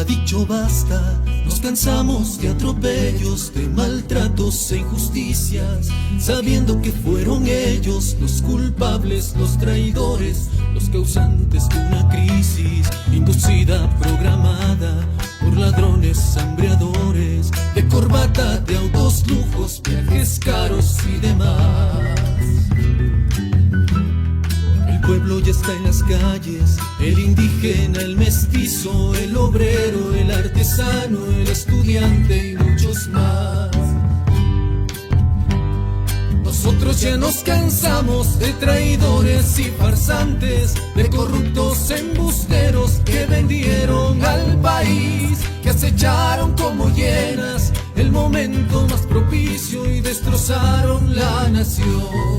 ha dicho basta. Nos cansamos de atropellos, de maltratos e injusticias, sabiendo que fueron ellos los culpables, los traidores, los causantes de una crisis inducida, programada por ladrones, hambreadores, de corbata, de autos, lujos, viajes caros y demás. El pueblo ya está en las calles, el indígena, el mestizo, el obrero, el artesano, el estudiante y muchos más. Nosotros ya nos cansamos de traidores y farsantes, de corruptos embusteros que vendieron al país, que acecharon como hienas el momento más propicio y destrozaron la nación.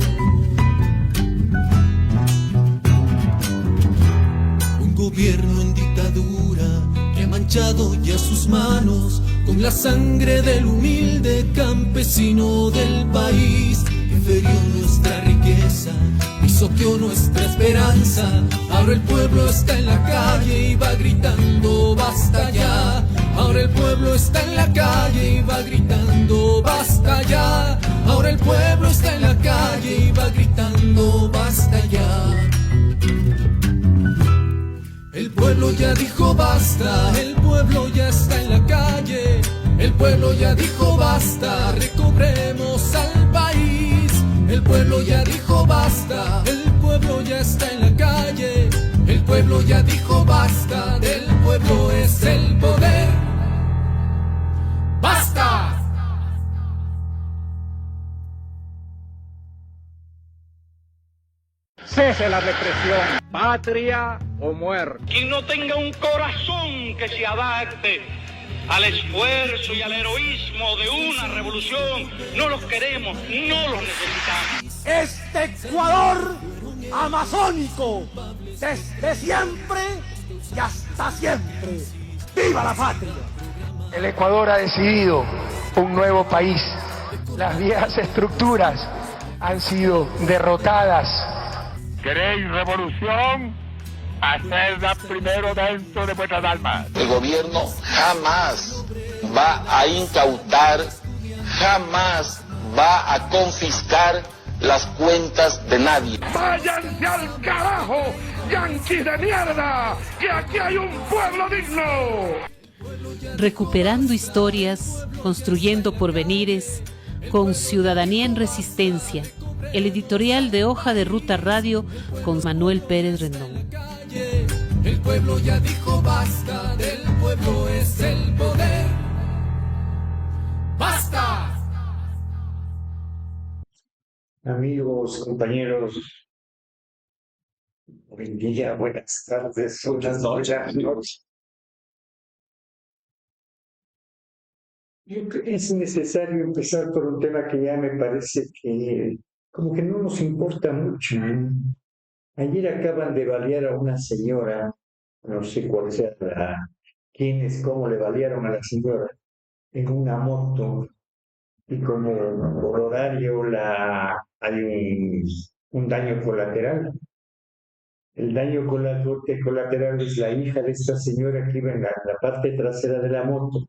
Gobierno en dictadura que ha manchado ya sus manos con la sangre del humilde campesino del país, que ferió nuestra riqueza, pisoteó nuestra esperanza. Ahora el pueblo está en la calle y va gritando basta ya. Ahora el pueblo está en la calle y va gritando basta ya. Ahora el pueblo está en la calle y va gritando basta ya. El pueblo ya dijo basta, el pueblo ya está en la calle, el pueblo ya dijo basta, recobremos al país. El pueblo ya dijo basta, el pueblo ya está en la calle, el pueblo ya dijo basta, del pueblo es el poder. ¡Basta! Cese la represión, patria o muerte. Quien no tenga un corazón que se adapte al esfuerzo y al heroísmo de una revolución, no los queremos, no los necesitamos. Este Ecuador amazónico, desde siempre y hasta siempre. ¡Viva la patria! El Ecuador ha decidido un nuevo país. Las viejas estructuras han sido derrotadas. ¿Queréis revolución? Hacedla primero dentro de vuestras almas. El gobierno jamás va a incautar, jamás va a confiscar las cuentas de nadie. ¡Váyanse al carajo, yanquis de mierda! ¡Que aquí hay un pueblo digno! Recuperando historias, construyendo porvenires, con Ciudadanía en Resistencia. El editorial de Hoja de Ruta Radio con Manuel Pérez Rendón. El pueblo ya dijo basta, del pueblo es el poder. ¡Basta! Amigos, compañeros, buen día, buenas tardes, buenas noches. Yo creo que es necesario empezar por un tema que ya me parece que como que no nos importa mucho, ¿eh? Ayer acaban de balear a una señora, no sé cuál sea quiénes, cómo le balearon a la señora, en una moto, y como por horario hay un daño colateral. El daño colateral es la hija de esta señora que iba en la parte trasera de la moto,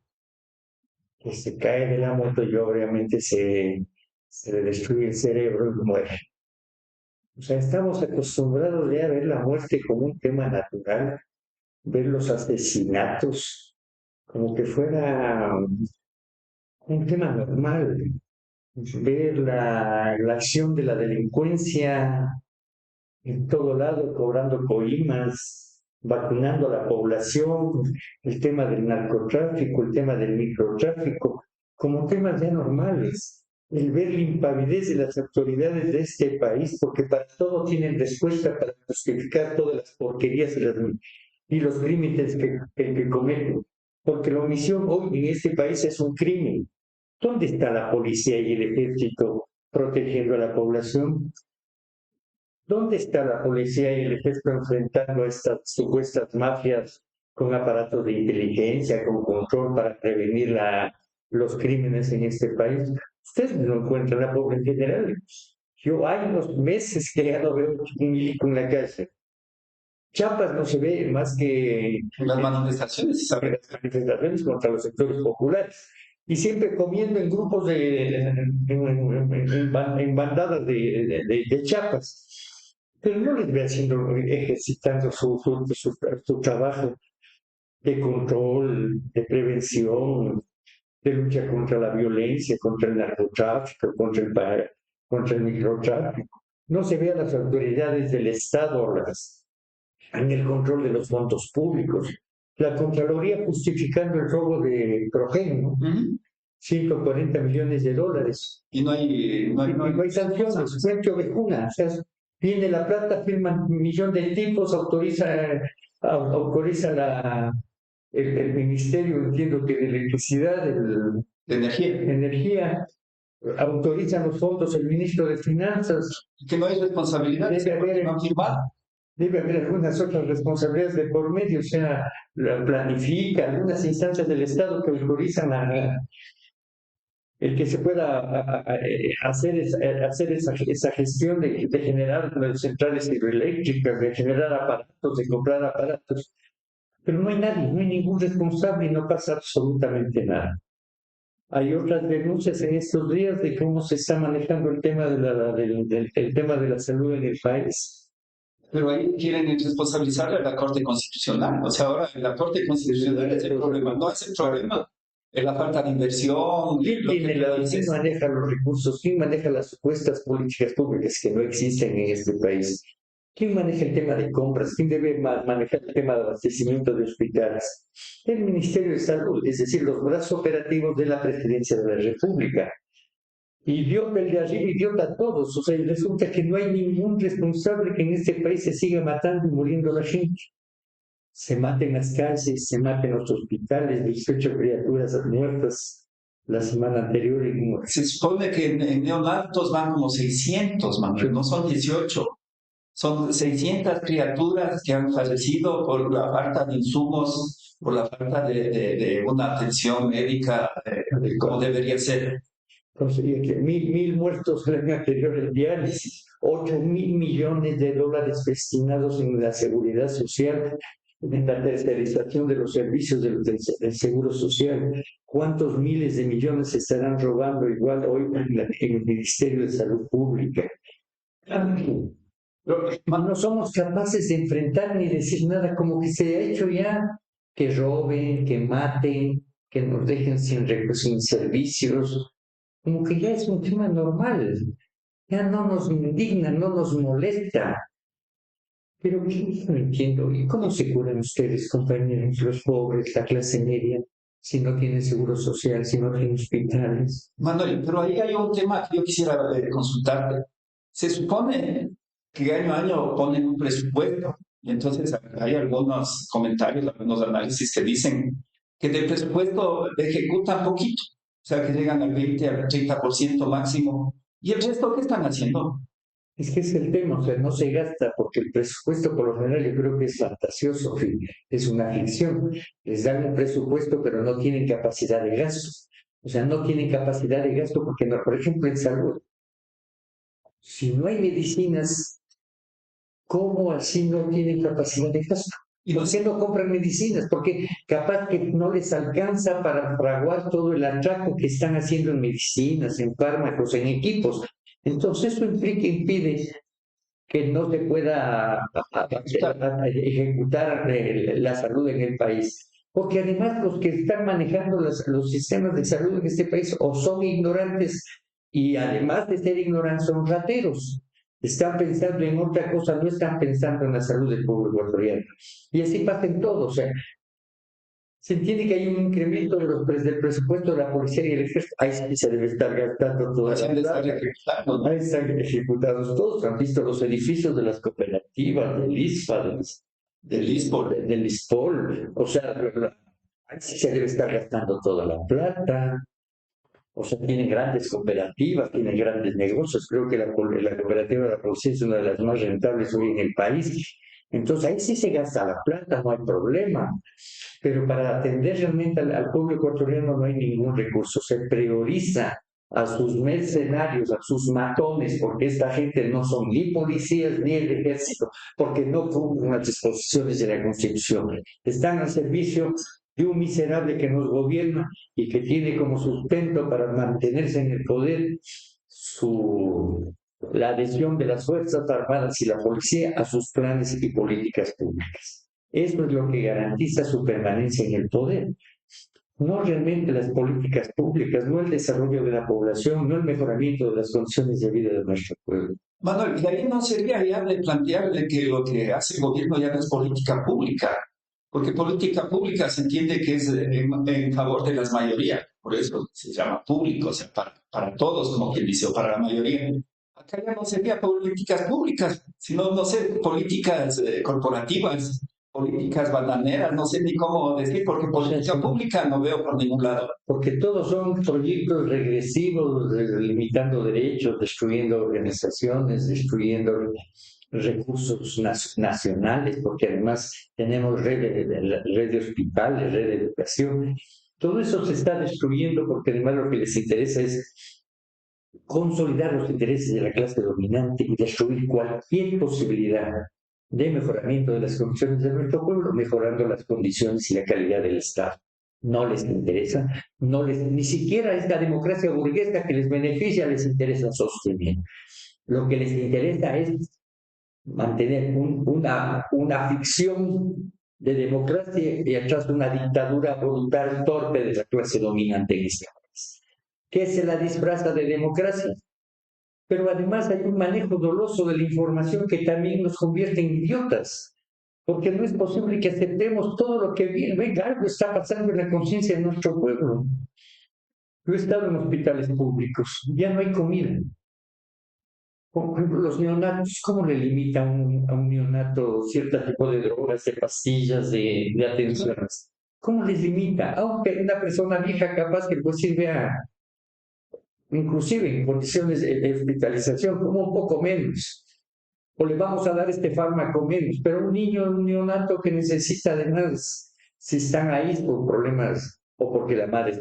que se cae de la moto y obviamente se le destruye el cerebro y muere. O sea, estamos acostumbrados ya a ver la muerte como un tema natural, ver los asesinatos como que fuera un tema normal, ver la acción de la delincuencia en todo lado, cobrando coimas, vacunando a la población, el tema del narcotráfico, el tema del microtráfico, como temas ya normales. El ver la impavidez de las autoridades de este país, porque para todo tienen respuesta para justificar todas las porquerías y los crímenes que cometen. Porque la omisión hoy en este país es un crimen. ¿Dónde está la policía y el ejército protegiendo a la población? ¿Dónde está la policía y el ejército enfrentando a estas supuestas mafias con aparatos de inteligencia, con control para prevenir los crímenes en este país? Ustedes no encuentran la población en general. Yo hay unos meses que ya no veo un milico en la calle. Chiapas no se ve más que Las manifestaciones, ¿sabes? las manifestaciones contra los sectores populares. Y siempre comiendo en grupos en bandadas de chapas. Pero no les ve haciendo, ejercitando su trabajo de control, de prevención, de lucha contra la violencia, contra el narcotráfico, contra el microtráfico. No se ve a las autoridades del Estado en el control de los fondos públicos. La Contraloría justificando el robo de Progen, ¿no? 140 millones de dólares. Y no hay sanciones, frente a Ovejuna. O sea, viene la plata, firman 1 millón de tipos, autoriza el Ministerio, entiendo que de Electricidad, de energía, autorizan los fondos el Ministro de Finanzas. Que no hay responsabilidad, Debe haber algunas otras responsabilidades de por medio, o sea, planifica algunas instancias del Estado que autorizan el que se pueda hacer esa gestión de generar centrales hidroeléctricas, de generar aparatos, de comprar aparatos. Pero no hay nadie, no hay ningún responsable y no pasa absolutamente nada. Hay otras denuncias en estos días de cómo se está manejando el tema el tema de la salud en el país. Pero ahí quieren responsabilizar a la Corte Constitucional. O sea, ahora la Corte Constitucional es el problema. No es el problema. Es la falta de inversión. ¿Quién maneja los recursos? ¿Quién maneja las supuestas políticas públicas que no existen en este país? ¿Quién maneja el tema de compras? ¿Quién debe manejar el tema de abastecimiento de hospitales? El Ministerio de Salud, es decir, los brazos operativos de la Presidencia de la República. Idiota el de arriba, idiota a todos. O sea, resulta que no hay ningún responsable que en este país se siga matando y muriendo la gente. Se mata en las calles, se mata en los hospitales, 18 criaturas muertas la semana anterior. Se supone que en neonatos van como 600, Manuel, no son 18. Son 600 criaturas que han fallecido por la falta de insumos, por la falta de una atención médica como debería ser. Entonces, 1.000 muertos el año anterior en diálisis, 8.000 millones de dólares destinados en la seguridad social, en la tercerización de los servicios del seguro social. ¿Cuántos miles de millones se estarán robando igual hoy en el Ministerio de Salud Pública? No somos capaces de enfrentar ni decir nada, como que se ha hecho ya que roben, que maten, que nos dejen sin servicios. Como que ya es un tema normal, ya no nos indigna, no nos molesta. Pero yo no entiendo, ¿y cómo se curan ustedes, compañeros, los pobres, la clase media, si no tienen seguro social, si no tienen hospitales? Manuel, pero ahí hay un tema que yo quisiera consultarte. Se supone que año a año ponen un presupuesto, y entonces hay algunos comentarios, algunos análisis que dicen que del presupuesto ejecutan poquito. O sea, que llegan al 20, al 30% máximo. ¿Y el resto qué están haciendo? Es que es el tema, o sea, no se gasta, porque el presupuesto por lo general yo creo que es fantasioso, es una ficción. Les dan un presupuesto, pero no tienen capacidad de gasto. O sea, no tienen capacidad de gasto porque, no, por ejemplo, en salud, si no hay medicinas, ¿cómo así no tienen capacidad de gasto? ¿Y por qué no compran medicinas? Porque capaz que no les alcanza para fraguar todo el atraco que están haciendo en medicinas, en fármacos, en equipos. Entonces eso impide que no se pueda ejecutar la salud en el país. Porque además los que están manejando los sistemas de salud en este país o son ignorantes y además de ser ignorantes son rateros. Están pensando en otra cosa, no están pensando en la salud del pueblo ecuatoriano. Y así pasa en todo. O sea, se entiende que hay un incremento del presupuesto de la policía y el ejército. Ahí sí se debe estar gastando toda la plata. Ahí están ejecutados todos. Han visto los edificios de las cooperativas, del ISPA, del ISPOL. O sea, ahí sí se debe estar gastando toda la plata. O sea, tienen grandes cooperativas, tienen grandes negocios. Creo que la cooperativa de la policía es una de las más rentables hoy en el país. Entonces, ahí sí se gasta la plata, no hay problema. Pero para atender realmente al pueblo ecuatoriano no hay ningún recurso. Se prioriza a sus mercenarios, a sus matones, porque esta gente no son ni policías ni el ejército, porque no cumplen las disposiciones de la Constitución. Están al servicio de un miserable que nos gobierna y que tiene como sustento para mantenerse en el poder la adhesión de las Fuerzas Armadas y la policía a sus planes y políticas públicas. Eso es lo que garantiza su permanencia en el poder. No realmente las políticas públicas, no el desarrollo de la población, no el mejoramiento de las condiciones de vida de nuestro pueblo. Manuel, y ahí no sería viable plantearle que lo que hace el gobierno ya no es política pública, porque política pública se entiende que es en favor de las mayorías, por eso se llama público, o sea, para todos, como quien dice, o para la mayoría. Acá ya no sería políticas públicas, sino, no sé, políticas corporativas, políticas bananeras, no sé ni cómo decir, porque política pública no veo por ningún lado. Porque todos son proyectos regresivos, limitando derechos, destruyendo organizaciones, destruyendo recursos nacionales, porque además tenemos red de hospitales, red de educación. Todo eso se está destruyendo porque además lo que les interesa es consolidar los intereses de la clase dominante y destruir cualquier posibilidad de mejoramiento de las condiciones de nuestro pueblo, mejorando las condiciones y la calidad del Estado. No les interesa, ni siquiera esta democracia burguesa que les beneficia les interesa sostener. Lo que les interesa es mantener una ficción de democracia y atrás una dictadura brutal, torpe de la clase dominante en este país, que se la disfraza de democracia. Pero además hay un manejo doloso de la información que también nos convierte en idiotas, porque no es posible que aceptemos todo lo que viene. Venga, algo está pasando en la conciencia de nuestro pueblo. Yo he estado en hospitales públicos, ya no hay comida. Por ejemplo, los neonatos, ¿cómo le limitan a un neonato cierto tipo de drogas, de pastillas, de atenciones? ¿Cómo les limita? Aunque una persona vieja capaz que pues sirve inclusive en condiciones de hospitalización, como un poco menos. O le vamos a dar este fármaco menos. Pero un niño, un neonato que necesita además, si están ahí por problemas o porque la madre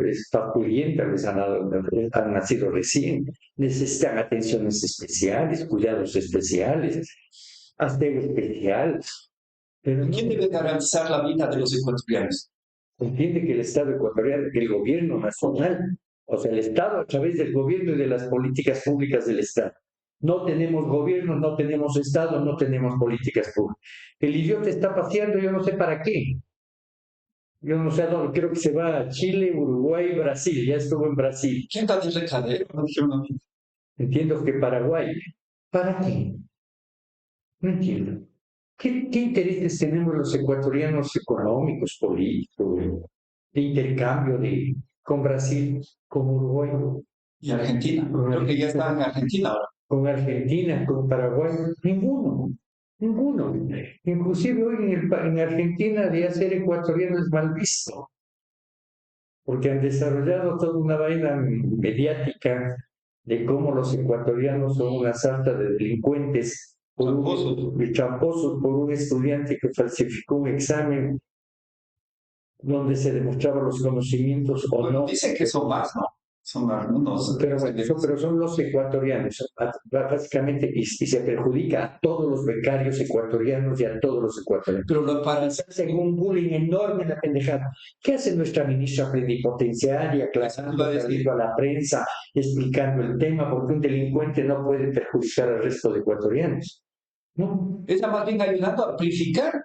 está pudiente, han nacido recién, necesitan atenciones especiales, cuidados especiales, aseo especial. Pero ¿quién debe garantizar la vida de los ecuatorianos? Entiende que el Estado ecuatoriano, el gobierno nacional, o sea, el Estado a través del gobierno y de las políticas públicas del Estado. No tenemos gobierno, no tenemos Estado, no tenemos políticas públicas. El idiota está paseando, yo no sé para qué. Yo no sé a dónde, creo que se va a Chile, Uruguay, Brasil, ya estuvo en Brasil. ¿Quién está de recadero? Entiendo que Paraguay. ¿Para qué? No entiendo. ¿Qué intereses tenemos los ecuatorianos económicos, políticos, de intercambio con Brasil, con Uruguay? ¿Y Argentina? Creo que ya está en Argentina ahora. Con Argentina, con Paraguay, ninguno. Inclusive hoy en Argentina de ser ecuatoriano es mal visto, porque han desarrollado toda una vaina mediática de cómo los ecuatorianos son una sarta de delincuentes, tramposos por un estudiante que falsificó un examen donde se demostraban los conocimientos o no. Dicen que son más, ¿no? Son algunos. Pero son los ecuatorianos, básicamente, y se perjudica a todos los becarios ecuatorianos y a todos los ecuatorianos. Pero para hacer un bullying enorme en la pendejada. ¿Qué hace nuestra ministra plenipotenciaria, saliendo a la prensa, explicando el tema? Porque un delincuente no puede perjudicar al resto de ecuatorianos. ¿No? Está más bien ayudando a amplificar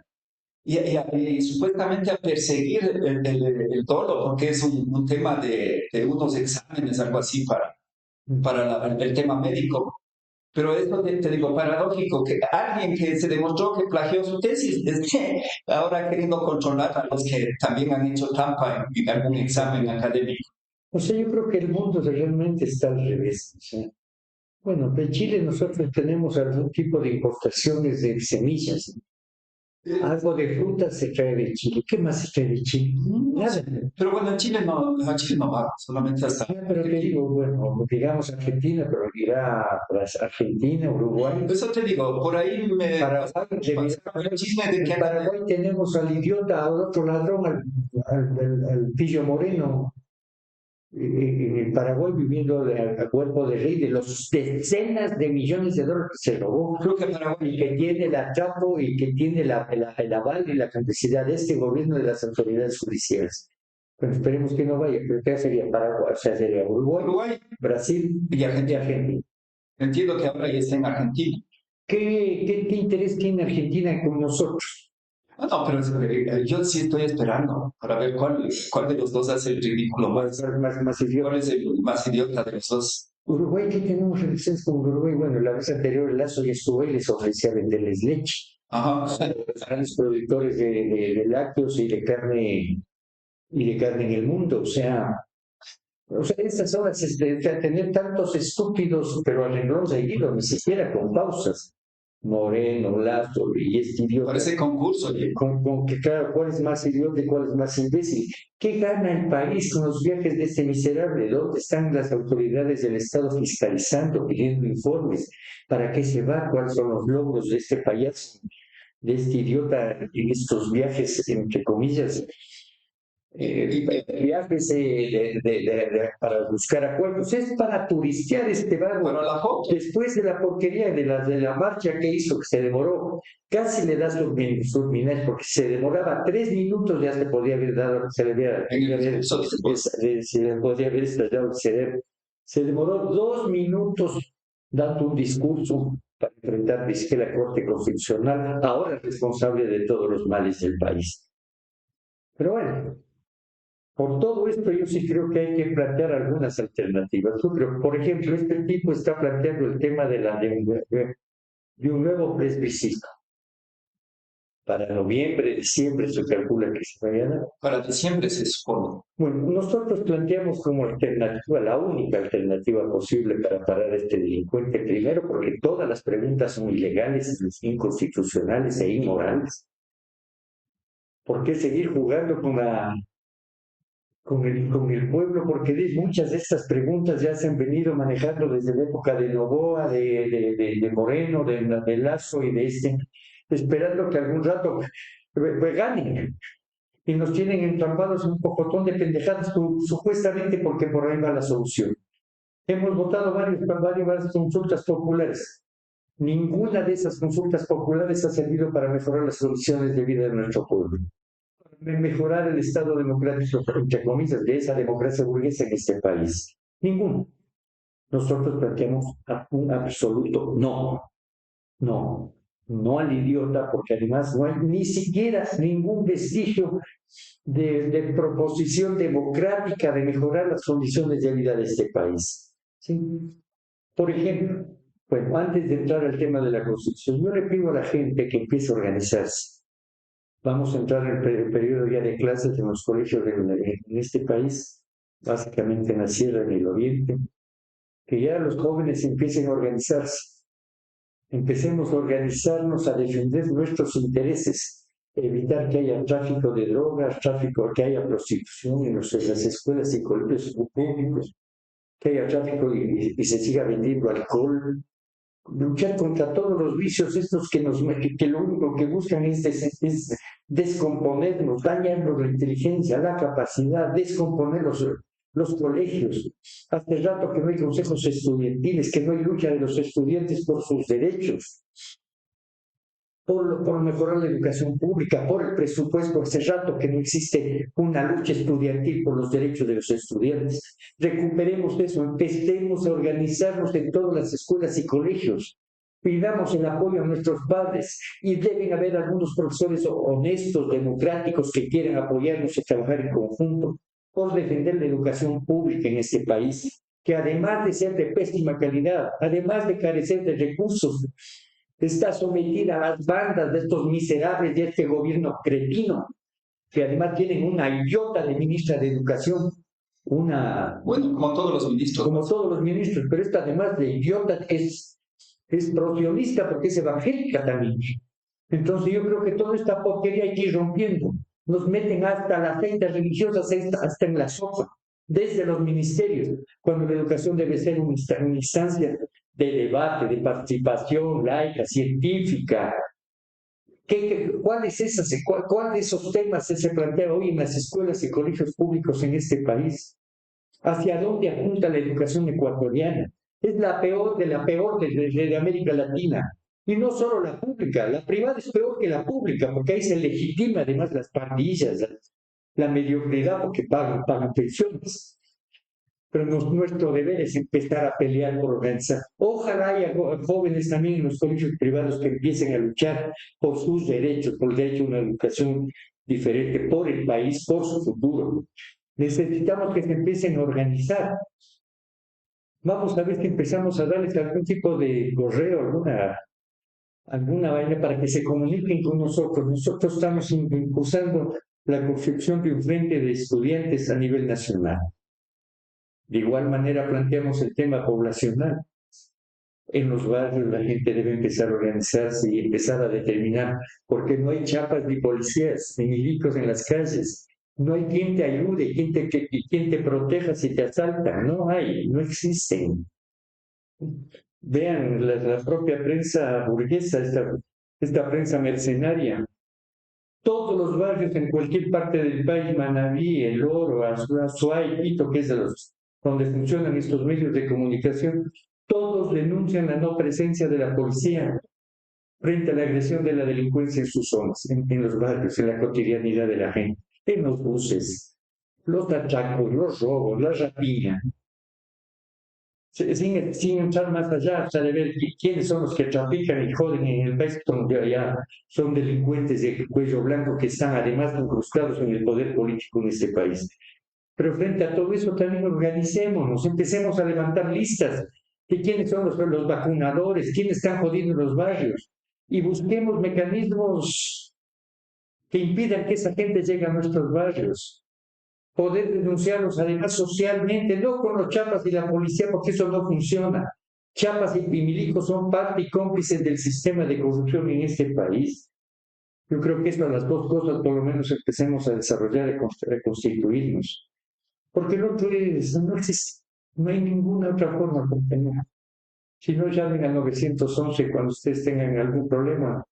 y supuestamente a perseguir el dolo, porque es un tema de unos exámenes, algo así, para el tema médico. Pero esto te digo, paradójico, que alguien que se demostró que plagió su tesis, ahora queriendo controlar a los que también han hecho trampa en algún examen académico. O sea, yo creo que el mundo realmente está al revés. ¿Sí? Bueno, de Chile nosotros tenemos algún tipo de importaciones de semillas. Algo de frutas se trae de Chile. ¿Qué más se trae de Chile? Nada. Pero bueno, Chile no va, solamente hasta... Pero te digo, bueno, digamos Argentina, pero irá a Argentina, Uruguay. Eso te digo, por ahí me... En Paraguay tenemos al idiota, al otro ladrón, al Pillo Moreno. en el Paraguay viviendo a cuerpo de rey de los decenas de millones de dólares que se robó. Creo que Paraguay, Y que tiene el atrapo y que tiene el aval y la complicidad de este gobierno y de las autoridades judiciales. Bueno, esperemos que no vaya, pero ¿qué sería Paraguay? O sea, sería Uruguay, Brasil y Argentina. Argentina. Entiendo que ahora ya está en Argentina. ¿Qué interés tiene Argentina con nosotros? No, pero yo sí estoy esperando para ver cuál de los dos hace el ridículo más idiota. ¿Cuál es el más idiota de los dos? Uruguay, ¿qué tenemos relaciones con Uruguay? Bueno, la vez anterior el Lazo ya estuvo y les ofrecía venderles leche. Ajá. Los grandes productores de lácteos y de carne en el mundo. O sea, estas horas tener tantos estúpidos, pero a renglón seguido, ni siquiera con pausas. Moreno, Lazo y este idiota. Parece concurso. Con que, claro, ¿cuál es más idiota y cuál es más imbécil? ¿Qué gana el país con los viajes de este miserable? ¿Dónde están las autoridades del Estado fiscalizando, pidiendo informes? ¿Para qué se va? ¿Cuáles son los logros de este payaso, de este idiota en estos viajes, entre comillas? Viajes para buscar acuerdos, es para turistear este barco. Pero la foto. Después de la porquería de la marcha que hizo, que se demoró, casi le das surminal, porque se demoraba 3 minutos, ya se podía haber dado, se le podía haber estallado el cerebro. Se demoró 2 minutos dando un discurso para enfrentar la Corte Constitucional, ahora responsable de todos los males del país. Pero bueno, por todo esto yo sí creo que hay que plantear algunas alternativas. Yo creo, por ejemplo, este tipo está planteando el tema de un nuevo plebiscito. Para noviembre, diciembre se calcula que se vaya a dar. Para diciembre se supone. Bueno, nosotros planteamos como alternativa, la única alternativa posible para parar a este delincuente, primero porque todas las preguntas son ilegales, inconstitucionales e inmorales. ¿Por qué seguir jugando con el pueblo? Porque muchas de estas preguntas ya se han venido manejando desde la época de Noboa, de Moreno, de Lazo y esperando que algún rato ganen. Y nos tienen entrampados un pocotón de pendejadas, supuestamente porque por ahí va la solución. Hemos votado varias consultas populares. Ninguna de esas consultas populares ha servido para mejorar las condiciones de vida de nuestro pueblo. Mejorar el Estado democrático, entre comillas, de esa democracia burguesa en este país. Ninguno. Nosotros planteamos un absoluto no al idiota, porque además no hay ni siquiera ningún vestigio de proposición democrática de mejorar las condiciones de vida de este país. ¿Sí? Por ejemplo, bueno, antes de entrar al tema de la Constitución, yo le pido a la gente que empiece a organizarse. Vamos a entrar en el periodo ya de clases en los colegios en este país, básicamente en la sierra, en el oriente, que ya los jóvenes empiecen a organizarse. Empecemos a organizarnos a defender nuestros intereses, evitar que haya tráfico de drogas, que haya prostitución en las escuelas y colegios públicos, que haya tráfico y se siga vendiendo alcohol. Luchar contra todos los vicios estos que lo único que buscan es descomponernos, dañarnos la inteligencia, la capacidad, descomponer los colegios. Hace rato que no hay consejos estudiantiles, que no hay lucha de los estudiantes por sus derechos, por mejorar la educación pública, por el presupuesto. Hace rato que no existe una lucha estudiantil por los derechos de los estudiantes. Recuperemos eso, empecemos a organizarnos en todas las escuelas y colegios. Pidamos el apoyo a nuestros padres, y deben haber algunos profesores honestos, democráticos, que quieran apoyarnos y trabajar en conjunto por defender la educación pública en este país, que además de ser de pésima calidad, además de carecer de recursos, está sometida a las bandas de estos miserables de este gobierno cretino, que además tienen una idiota de ministra de Educación, bueno, como todos los ministros. Como todos los ministros, pero esta además de idiota es pro-sionista porque es evangélica también. Entonces yo creo que toda esta porquería hay que ir rompiendo. Nos meten hasta las sectas religiosas, hasta en la sopa, desde los ministerios, cuando la educación debe ser una instancia de debate, de participación laica, científica. ¿Cuál de esos temas se plantea hoy en las escuelas y colegios públicos en este país? ¿Hacia dónde apunta la educación ecuatoriana? Es la peor de América Latina. Y no solo la pública, la privada es peor que la pública, porque ahí se legitima además las pandillas, la mediocridad, porque pagan pensiones. Pero nuestro deber es empezar a pelear por organizar. Ojalá haya jóvenes también en los colegios privados que empiecen a luchar por sus derechos, por el derecho a una educación diferente, por el país, por su futuro. Necesitamos que se empiecen a organizar. Vamos a ver si empezamos a darles algún tipo de correo, alguna vaina para que se comuniquen con nosotros. Nosotros estamos impulsando la construcción de un frente de estudiantes a nivel nacional. De igual manera planteamos el tema poblacional. En los barrios la gente debe empezar a organizarse y empezar a determinar, porque no hay chapas ni policías, ni milicos en las calles. No hay quien te ayude, quien te proteja si te asaltan. No hay, no existen. Vean la propia prensa burguesa, esta prensa mercenaria. Todos los barrios en cualquier parte del país, Manabí, El Oro, Azuay, Quito, que es donde funcionan estos medios de comunicación, todos denuncian la no presencia de la policía frente a la agresión de la delincuencia en sus zonas, en los barrios, en la cotidianidad de la gente, en los buses, los atracos, los robos, la rapiña. Sin entrar más allá, hasta de ver quiénes son los que trafican y joden en el país, donde ya son delincuentes de cuello blanco que están además incrustados en el poder político en este país. Pero frente a todo eso también organicémonos, empecemos a levantar listas de quiénes son los vacunadores, quiénes están jodiendo los barrios, y busquemos mecanismos que impidan que esa gente llegue a nuestros barrios. Poder denunciarlos además socialmente, no con los chapas y la policía, porque eso no funciona. Chapas y milicos son parte y cómplices del sistema de corrupción en este país. Yo creo que eso, las dos cosas, por lo menos empecemos a desarrollar y a constituirnos. Porque el otro no existe, no hay ninguna otra forma, compañero. Si no, llamen al 911 cuando ustedes tengan algún problema.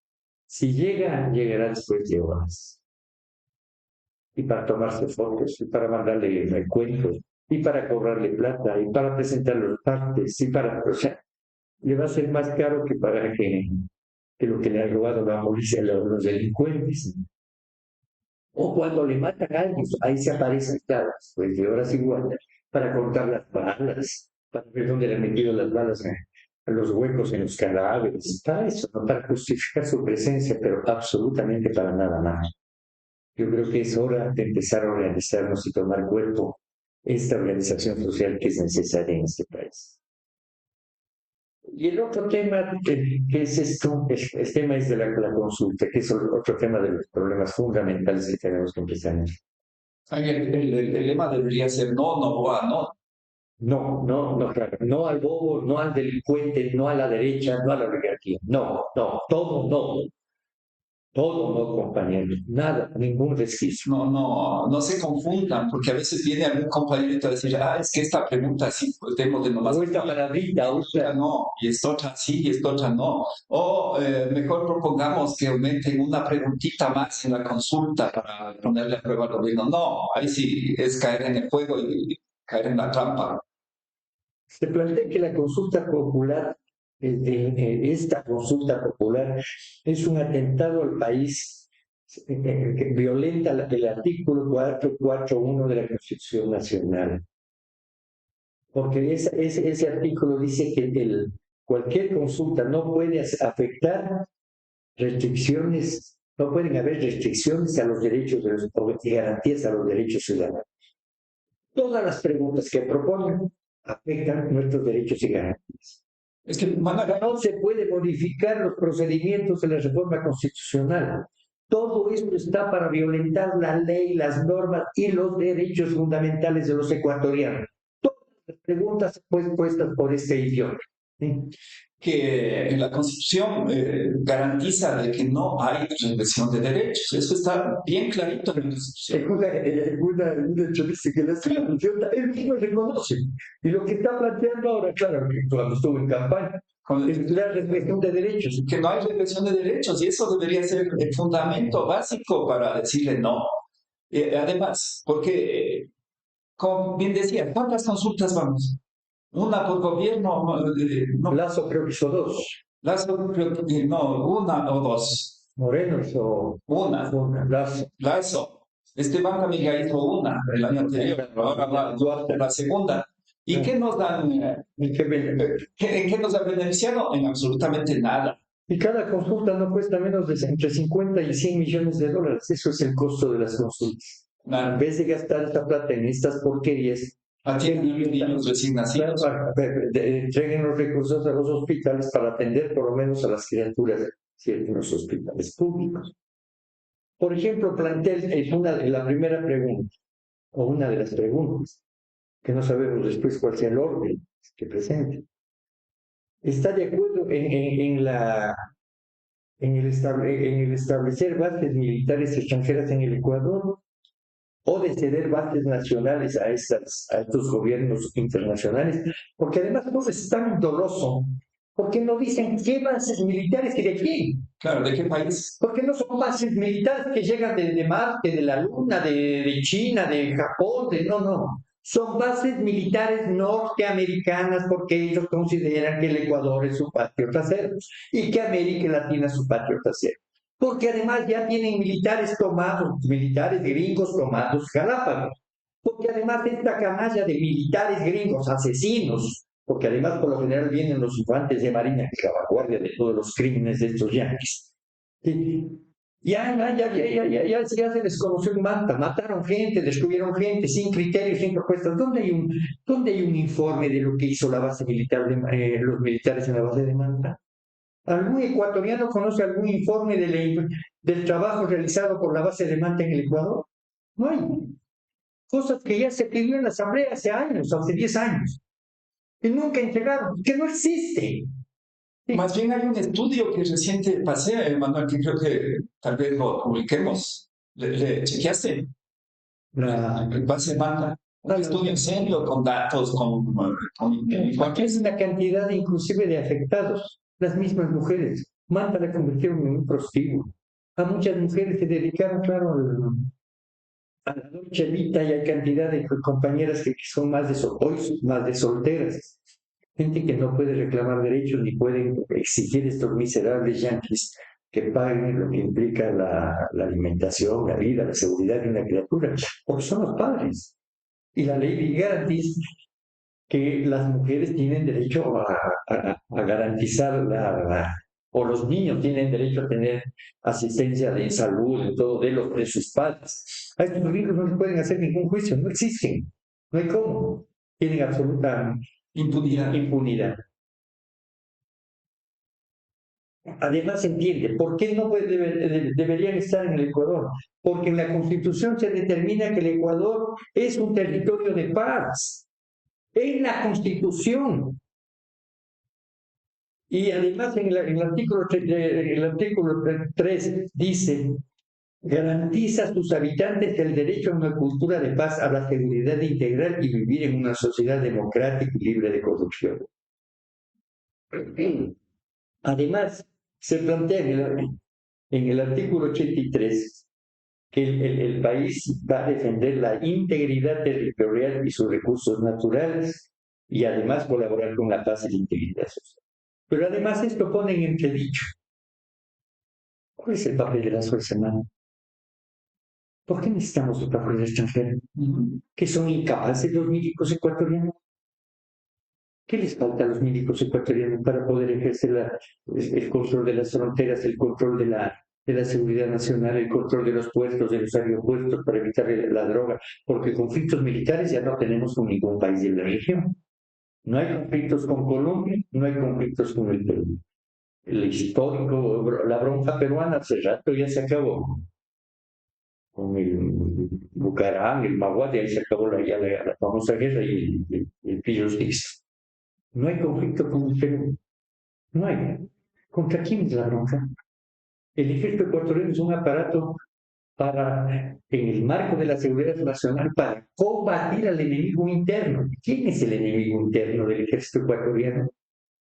Si llegará después de horas. Y para tomarse fotos, y para mandarle recuentos, y para cobrarle plata, y para presentar los partes, o sea, le va a ser más caro que para que lo que le ha robado la policía a los delincuentes. O cuando le matan a alguien, ahí se aparecen caras, pues de horas igual, para contar las balas, para ver dónde le han metido las balas a los huecos en los cadáveres, para eso, no para justificar su presencia, pero absolutamente para nada más. Yo creo que es hora de empezar a organizarnos y tomar cuerpo esta organización social que es necesaria en este país. Y el otro tema que es esto, el tema es de la consulta, que es otro tema de los problemas fundamentales que tenemos que empezar. El lema debería ser no, no. No, claro. No al bobo, no al delincuente, no a la derecha, no a la oligarquía. No, todo no. Todo no, compañero. Nada, ningún resquicio. No se confundan, porque a veces viene algún compañerito a decir, es que esta pregunta sí, pues démosle nomás. O esta palabrita, otra no, y esta otra sí, y esta otra no. O mejor propongamos que aumenten una preguntita más en la consulta para ponerle a prueba al gobierno. No, ahí sí es caer en el juego y caer en la trampa. Se plantea que la consulta popular, esta consulta popular, es un atentado al país que violenta el artículo 441 de la Constitución Nacional. Porque ese artículo dice que cualquier consulta no puede afectar restricciones, no pueden haber restricciones a los derechos y garantías a los derechos ciudadanos. Todas las preguntas que proponen afectan nuestros derechos y garantías. Es que no se puede modificar los procedimientos de la reforma constitucional. Todo esto está para violentar la ley, las normas y los derechos fundamentales de los ecuatorianos. Todas las preguntas puestas por este idioma. ¿Sí? Que en la Constitución garantiza de que no hay regresión de derechos. Eso está bien clarito en la Constitución. Una entrevista que le hace la Constitución, él mismo reconoce. Y lo que está planteando ahora, claro, cuando estuvo en campaña, es la regresión de derechos. Que no hay regresión de derechos, y eso debería ser el fundamento básico para decirle no. Además, porque como bien decía, ¿cuántas consultas vamos? Una por gobierno, no, Lazo creo que hizo 2. Lazo creo que no, una o dos. Moreno hizo Una. Lazo. Lazo. Banca Amiga hizo una el año anterior, ahora va Duarte la segunda. ¿Y qué nos dan? ¿En qué nos ha beneficiado? En absolutamente nada. Y cada consulta no cuesta menos de entre 50 y 100 millones de dólares. Eso es el costo de las consultas. Claro. En vez de gastar esta plata en estas porquerías, atienden niños recién nacidos. Entreguen los recursos a los hospitales para atender por lo menos a las criaturas en los hospitales públicos. Por ejemplo, plantea la primera pregunta, o una de las preguntas, que no sabemos después cuál sea el orden que presente. ¿Está de acuerdo en el establecer bases militares extranjeras en el Ecuador o de ceder bases nacionales a estos gobiernos internacionales? Porque además todo es tan doloso. ¿Por qué no dicen qué bases militares y de quién? Claro, ¿de qué país? Porque no son bases militares que llegan de Marte, de la Luna, de China, de Japón, no. Son bases militares norteamericanas porque ellos consideran que el Ecuador es su patio trasero y que América Latina es su patio trasero. Porque además ya tienen militares gringos tomados Galápagos. Porque además esta canalla de militares gringos asesinos, porque además por lo general vienen los infantes de marina, que es la vanguardia de todos los crímenes de estos yanquis. Ya se les conoció en Manta, mataron gente, destruyeron gente, sin criterios, sin propuestas. ¿Dónde hay un informe de lo que hizo la base militar los militares en la base de Manta? ¿Algún ecuatoriano conoce algún informe del trabajo realizado por la base de Manta en el Ecuador? No hay. Cosas que ya se pidió en la Asamblea hace años, hace 10 años, y nunca entregaron, que no existe. Más bien hay un estudio que reciente pasé, Manuel, que creo que tal vez lo publiquemos. ¿Le chequeaste? La base de Manta. Un estudio en serio, con datos, Porque es una cantidad inclusive de afectados, las mismas mujeres. Manta la convirtieron en un prostíbulo. A muchas mujeres se dedicaron, claro, a la Dolce Vita, y hay cantidad de compañeras que son más de solteras. Gente que no puede reclamar derechos ni pueden exigir estos miserables yanquis que paguen lo que implica la alimentación, la vida, la seguridad de una criatura, porque son los padres. Y la ley garantiza que las mujeres tienen derecho a garantizar o los niños tienen derecho a tener asistencia de salud, de todo de sus padres. A estos niños no se pueden hacer ningún juicio, no existen, no hay cómo, tienen absoluta impunidad. Además entiende, ¿por qué no deberían estar en el Ecuador? Porque en la Constitución se determina que el Ecuador es un territorio de paz. En la Constitución. Y además en el artículo 3 dice: garantiza a sus habitantes el derecho a una cultura de paz, a la seguridad integral y vivir en una sociedad democrática y libre de corrupción. Además, se plantea en el artículo 83 que el país va a defender la integridad territorial y sus recursos naturales y además colaborar con la paz y la integridad social. Pero además esto pone en entredicho: ¿cuál es el papel de las Fuerzas Armadas? ¿Por qué necesitamos otra fuerza extranjera? ¿Que son incapaces los milicos ecuatorianos? ¿Qué les falta a los milicos ecuatorianos para poder ejercer el control de las fronteras, el control de la seguridad nacional, el control de los puertos, de los aeropuertos, para evitar la droga? Porque conflictos militares ya no tenemos con ningún país de la región. No hay conflictos con Colombia, no hay conflictos con el Perú. El histórico, la bronca peruana hace rato ya se acabó. Con el Bucaram, el Maguate, ahí se acabó la famosa guerra y el Pillos Dix. No hay conflicto con el Perú. No hay. ¿Contra quién es la bronca? El ejército ecuatoriano es un aparato en el marco de la seguridad nacional, para combatir al enemigo interno. ¿Quién es el enemigo interno del ejército ecuatoriano?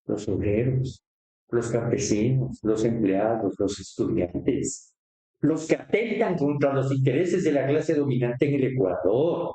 Los obreros, los campesinos, los empleados, los estudiantes, los que atentan contra los intereses de la clase dominante en el Ecuador.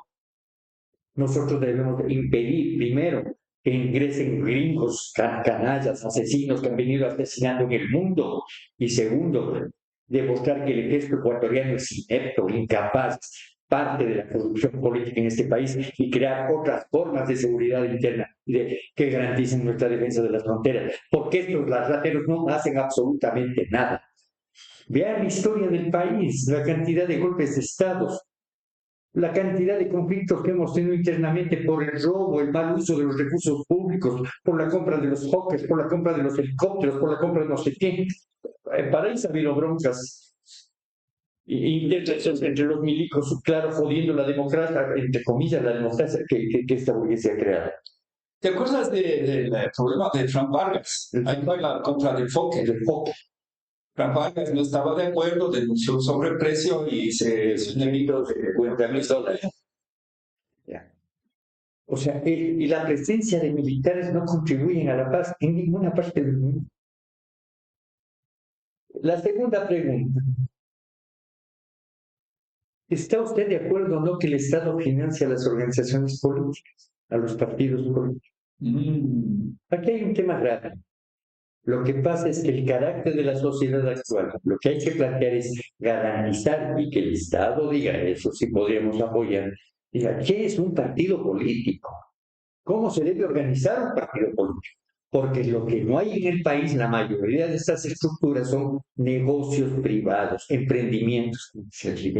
Nosotros debemos impedir, primero, que ingresen gringos, canallas, asesinos que han venido asesinando en el mundo. Y segundo, demostrar que el ejército ecuatoriano es inepto, incapaz, parte de la corrupción política en este país y crear otras formas de seguridad interna que garanticen nuestra defensa de las fronteras. Porque estos rateros no hacen absolutamente nada. Vean la historia del país, la cantidad de golpes de estados, la cantidad de conflictos que hemos tenido internamente por el robo, el mal uso de los recursos públicos, por la compra de los Hawkers, por la compra de los helicópteros, por la compra de no sé qué. Para eso ha habido broncas entre los milicos, claro, jodiendo la democracia, entre comillas, la democracia que esta burguesía ha creado. ¿Te acuerdas del problema de Frank Vargas? Ahí fue la compra del Fokker. Frank Vargas no estaba de acuerdo, denunció un sobreprecio y se hizo enemigo de $50,000. O sea, y la presencia de militares no contribuyen a la paz en ninguna parte del mundo. La segunda pregunta. ¿Está usted de acuerdo o no que el Estado financia a las organizaciones políticas, a los partidos políticos? Aquí hay un tema grave. Lo que pasa es que el carácter de la sociedad actual, lo que hay que plantear es garantizar y que el Estado diga eso, si podríamos apoyar, diga, ¿qué es un partido político? ¿Cómo se debe organizar un partido político? Porque lo que no hay en el país, la mayoría de estas estructuras son negocios privados, emprendimientos, ¿sí?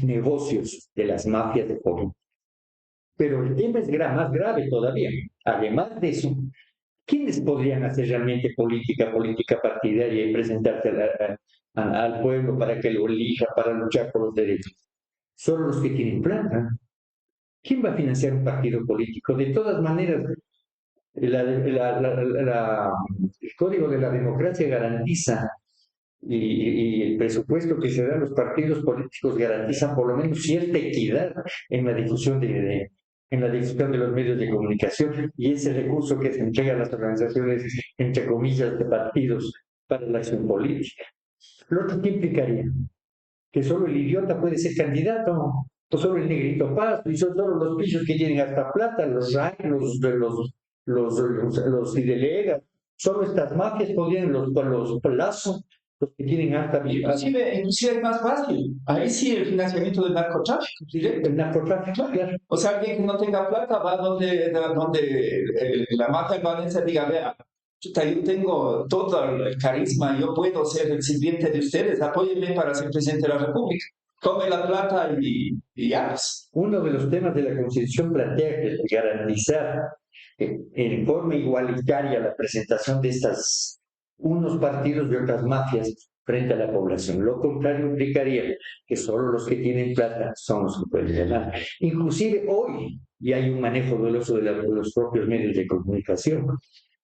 Negocios de las mafias de política. Pero el tema es más grave todavía. Además de eso, ¿quiénes podrían hacer realmente política partidaria y presentarse al pueblo para que lo elija, para luchar por los derechos? Solo los que tienen plata. ¿Quién va a financiar un partido político? De todas maneras, el Código de la Democracia garantiza y el presupuesto que se da a los partidos políticos garantiza por lo menos cierta equidad en la difusión de los medios de comunicación y ese recurso que se entrega a las organizaciones, entre comillas, de partidos para la acción política. Lo otro que implicaría que solo el idiota puede ser candidato, o solo el negrito pasto, y son solo los pisos que tienen hasta plata, los rayos, los idelegas, solo estas mafias podrían, los plazos, los que tienen alta vida. Inclusive es más fácil. Ahí sí el financiamiento del narcotráfico, directo. El narcotráfico, claro. O sea, alguien que no tenga plata va donde la mafia albanesa diga, vea, yo tengo todo el carisma, yo puedo ser el sirviente de ustedes, apóyenme para ser presidente de la República. Tome la plata y ya. Uno de los temas de la Constitución plantea que garantizar en forma igualitaria la presentación de unos partidos y otras mafias frente a la población. Lo contrario implicaría que solo los que tienen plata son los que pueden ganar. Inclusive hoy ya hay un manejo doloso de los propios medios de comunicación.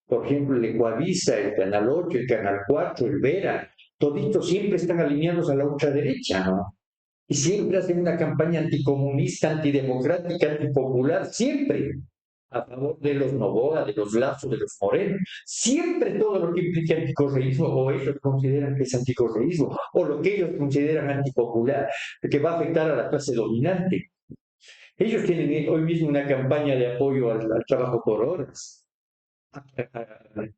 Por ejemplo, el Ecuavisa, el Canal 8, el Canal 4, el Vera, toditos siempre están alineados a la ultraderecha, ¿no? Y siempre hacen una campaña anticomunista, antidemocrática, antipopular, siempre a favor de los Noboa, de los Lazo, de los Moreno. Siempre todo lo que implica anticorreísmo, o ellos consideran que es anticorreísmo, o lo que ellos consideran antipopular, que va a afectar a la clase dominante. Ellos tienen hoy mismo una campaña de apoyo al trabajo por horas.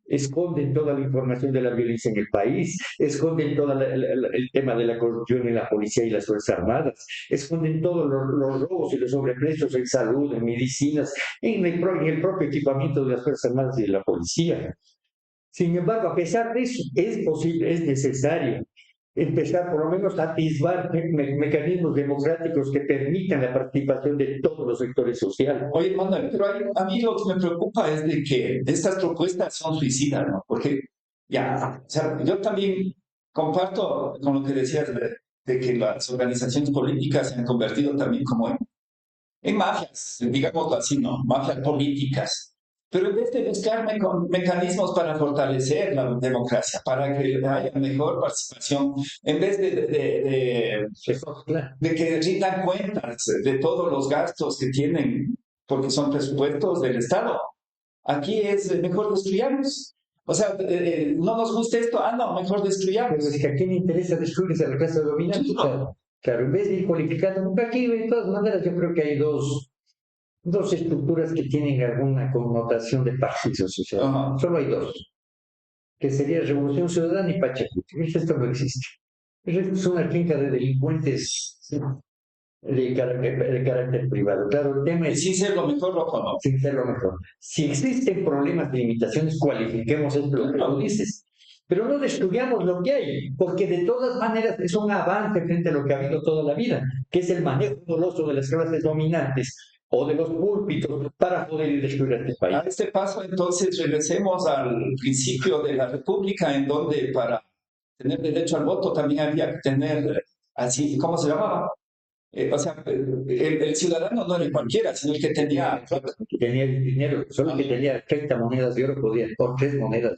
Esconden toda la información de la violencia en el país, esconden todo el tema de la corrupción en la policía y las Fuerzas Armadas, esconden todos los robos y los sobreprecios en salud, en medicinas, en el propio equipamiento de las Fuerzas Armadas y de la policía. Sin embargo, a pesar de eso, es posible, es necesario empezar por lo menos a atisbar mecanismos democráticos que permitan la participación de todos los sectores sociales. Oye, Manuel, pero a mí lo que me preocupa es de que estas propuestas son suicidas, ¿no? Porque ya, o sea, yo también comparto con lo que decías de que las organizaciones políticas se han convertido también como en mafias, digámoslo así, ¿no? Mafias políticas. Pero en vez de buscar mecanismos para fortalecer la democracia, para que haya mejor participación, en vez de que rindan cuentas de todos los gastos que tienen, porque son presupuestos del Estado, aquí es mejor destruyamos. O sea, no nos gusta esto, no, mejor destruyamos. Pero es que a quién le interesa destruir a la clase dominante. Claro, en vez de ir cualificando, porque aquí de todas maneras yo creo que hay dos dos estructuras que tienen alguna connotación de partido social. Solo hay dos, que sería Revolución Ciudadana y Pachacuti. El resto no existe. El resto es una clínica de delincuentes de carácter privado. Claro, el tema es... Sin ser lo mejor, lo conozco. Sin ser lo mejor. Si existen problemas de limitaciones, cualifiquemos esto, lo que tú dices. Pero no destruyamos lo que hay, porque de todas maneras es un avance frente a lo que ha habido toda la vida, que es el manejo doloso de las clases dominantes o de los púlpitos para poder destruir este país. A este paso, entonces, regresemos al principio de la República, en donde para tener derecho al voto también había que tener, así, ¿cómo se llamaba? O sea, el ciudadano no era cualquiera, sino el que tenía el dinero, solo que tenía 30 monedas de oro podía, por 3 monedas.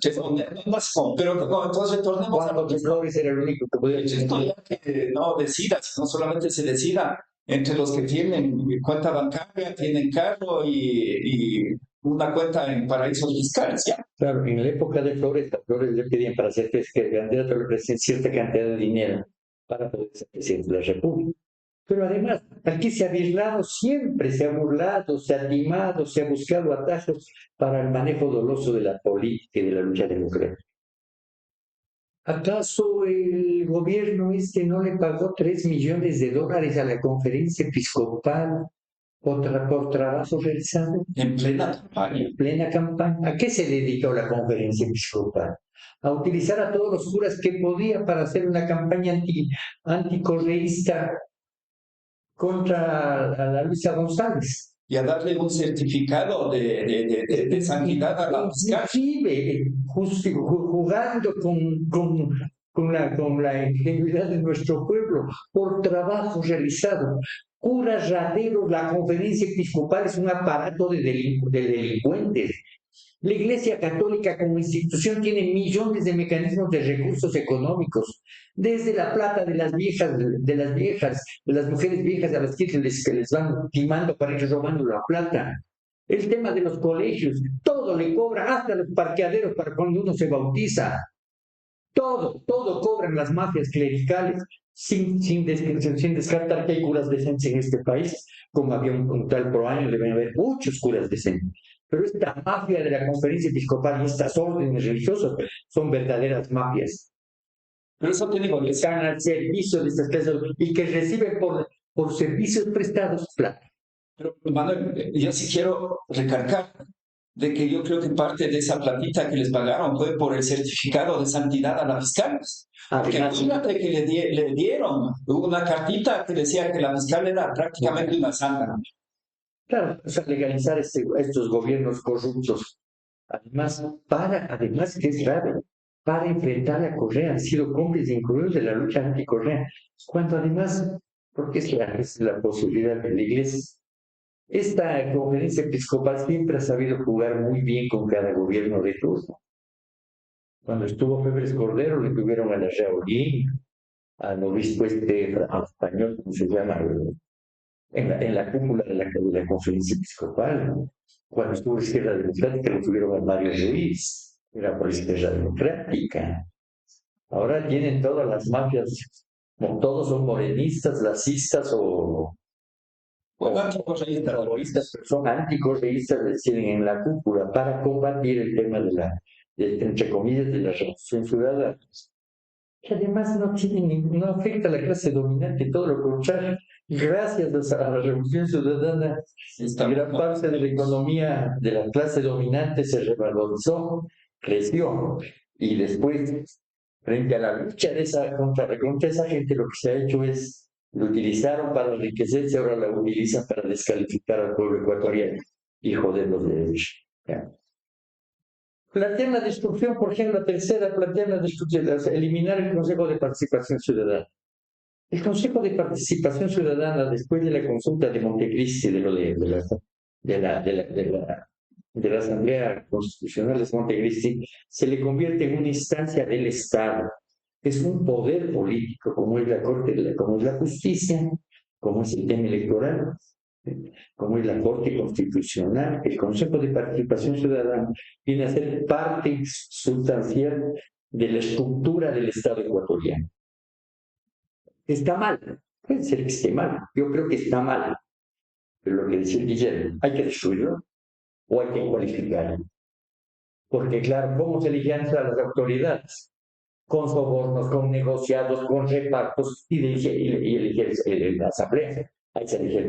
No sé cómo, pero no, entonces retornemos a lo que Flores era el único que podía esto ya que no decida, sino solamente se decida entre los que tienen cuenta bancaria, tienen carro y una cuenta en paraísos fiscales, ¿ya? Claro, en la época de Flores, las Flores le pedían para ser candidato le ofrecían cierta cantidad de dinero para poder ser presidente de la República. Pero además, aquí se ha burlado siempre, se ha burlado, se ha timado, se ha buscado atajos para el manejo doloso de la política y de la lucha democrática. ¿Acaso el gobierno no le pagó $3 millones a la conferencia episcopal por trabajo realizado? En plena campaña. En plena campaña. ¿A qué se dedicó la conferencia episcopal? A utilizar a todos los curas que podía para hacer una campaña anticorreísta contra la Luisa González. Y a darle un certificado de santidad a la fiscal. Inclusive, jugando con la ingenuidad de nuestro pueblo, por trabajo realizado. Curas rateros, la conferencia episcopal es un aparato de delincuentes. La Iglesia Católica como institución tiene millones de mecanismos de recursos económicos, desde la plata de las mujeres viejas a las que les van timando para ir robando la plata. El tema de los colegios, todo le cobra, hasta los parqueaderos para cuando uno se bautiza. Todo cobran las mafias clericales, sin descartar que hay curas decentes en este país, como había un tal por año, deben haber muchos curas decentes. Pero esta mafia de la conferencia episcopal y estas órdenes religiosas son verdaderas mafias. Pero eso tiene que están al servicio de estas clases y que reciben por servicios prestados plata. Pero, Manuel, yo sí quiero recalcar de que yo creo que parte de esa platita que les pagaron fue por el certificado de santidad a las fiscales. Porque imagínate que le dieron una cartita que decía que la fiscal era prácticamente una santa. Claro, o sea, legalizar estos gobiernos corruptos. Además, que es raro, para enfrentar a Correa han sido cómplices incluidos de la lucha anti-Correa. Cuando además, porque es la posibilidad de la Iglesia. Esta conferencia episcopal siempre ha sabido jugar muy bien con cada gobierno de turno. Cuando estuvo Febres Cordero, le tuvieron a la Raulín, al obispo español, ¿cómo se llama? En la cúpula de la conferencia episcopal, ¿no? Cuando estuvo Izquierda Democrática, le tuvieron a Mario Ruiz, era por Izquierda Democrática. Ahora tienen todas las mafias, como todos son morenistas, lacistas o anticorreístas, pero son anticorreístas, les tienen en la cúpula para combatir el tema entre comillas, de la revolución ciudadana, que además no afecta a la clase dominante, todo lo contrario. Gracias a la revolución ciudadana, gran parte de la economía de la clase dominante se revalorizó, creció, y después, frente a la lucha contra esa gente, lo que se ha hecho es, lo utilizaron para enriquecerse, ahora la utilizan para descalificar al pueblo ecuatoriano y joder los derechos. Plantean la destrucción, por ejemplo, la tercera, plantean la destrucción, eliminar el Consejo de Participación Ciudadana. El Consejo de Participación Ciudadana, después de la consulta de Montecristi, de la Asamblea Constitucional de Montecristi, se le convierte en una instancia del Estado. Es un poder político, como es la Corte, como es la justicia, como es el tema electoral, como es la Corte Constitucional. El Consejo de Participación Ciudadana viene a ser parte sustancial de la estructura del Estado ecuatoriano. Está mal, puede ser que esté mal, yo creo que está mal, Pero lo que decía Guillermo, hay que destruirlo o hay que cualificarlo. Porque claro, ¿cómo se eligían a las autoridades? Con sobornos, con negociados, con repartos, y elige la asamblea. Ahí se elige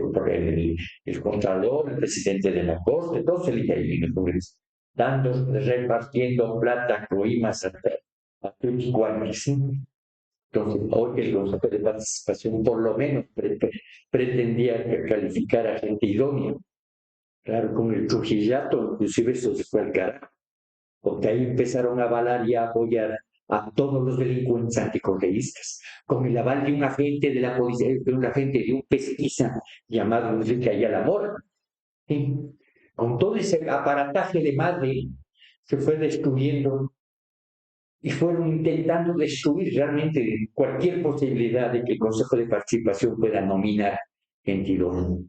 el contralor, el presidente de la corte, todo se elige ahí en el Congreso, dando, repartiendo plata, coimas a todos cuantos. Entonces, hoy el Consejo de Participación por lo menos pretendía calificar a gente idónea. Claro, con el Trujillato, inclusive eso se fue al carajo, porque ahí empezaron a avalar y a apoyar a todos los delincuentes anticorreístas, con el aval de un agente de la policía, de un agente de un pesquisa llamado Enrique Ayala Mora. ¿Sí? Con todo ese aparataje de madre se fue destruyendo y fueron intentando destruir realmente cualquier posibilidad de que el Consejo de Participación pueda nominar gente idónea.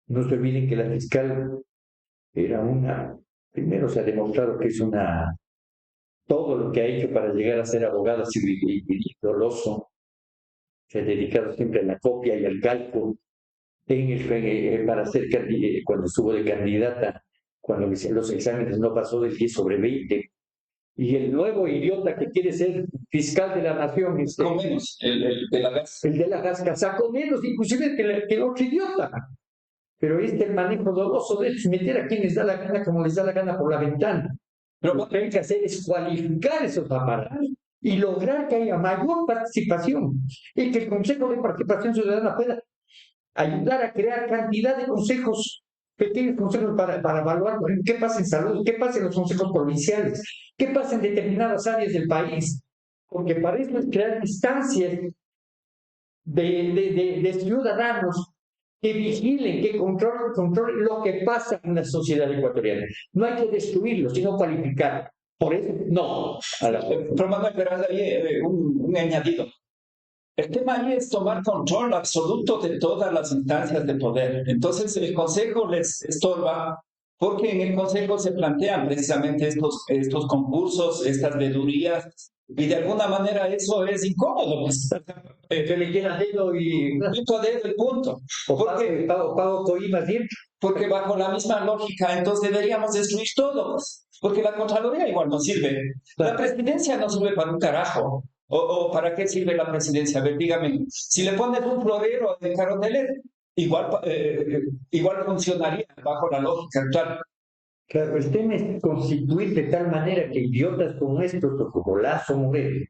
No se olviden que la fiscal era primero se ha demostrado que es todo lo que ha hecho para llegar a ser abogada civil y doloso, se ha dedicado siempre a la copia y al cálculo, para ser cuando estuvo de candidata, cuando los exámenes no pasó del 10 sobre 20, y el nuevo idiota que quiere ser fiscal de la nación, Con menos, el de la gas. El de la gas sacó menos, inclusive que el otro idiota. Pero el manejo doloso de meter a quien les da la gana como les da la gana por la ventana. Pero lo que hay que hacer es cualificar esos aparatos y lograr que haya mayor participación y que el Consejo de Participación Ciudadana pueda ayudar a crear cantidad de consejos, pequeños consejos para evaluar qué pasa en salud, qué pasa en los consejos provinciales, qué pasa en determinadas áreas del país, porque para eso es crear instancias de ciudadanos que vigilen, que controlen lo que pasa en la sociedad ecuatoriana. No hay que destruirlo, sino cualificarlo. Por eso, no. Pero Manuel, pero hay un añadido. El tema ahí es tomar control absoluto de todas las instancias de poder. Entonces el Consejo les estorba porque en el Consejo se plantean precisamente estos concursos, estas vedurías, y de alguna manera eso es incómodo. Pues. Se le queda dedo y... Punto dedo el punto. Porque pago coimas siempre. Porque bajo la misma lógica, entonces deberíamos destruir todo. Pues. Porque la Contraloría igual no sirve. La presidencia no sirve para un carajo. ¿O para qué sirve la presidencia? A ver, dígame. Si le pones un florero de Carondelet, igual funcionaría bajo la lógica actual. Claro, el tema es constituir de tal manera que idiotas como estos, o como Lazo Moreno,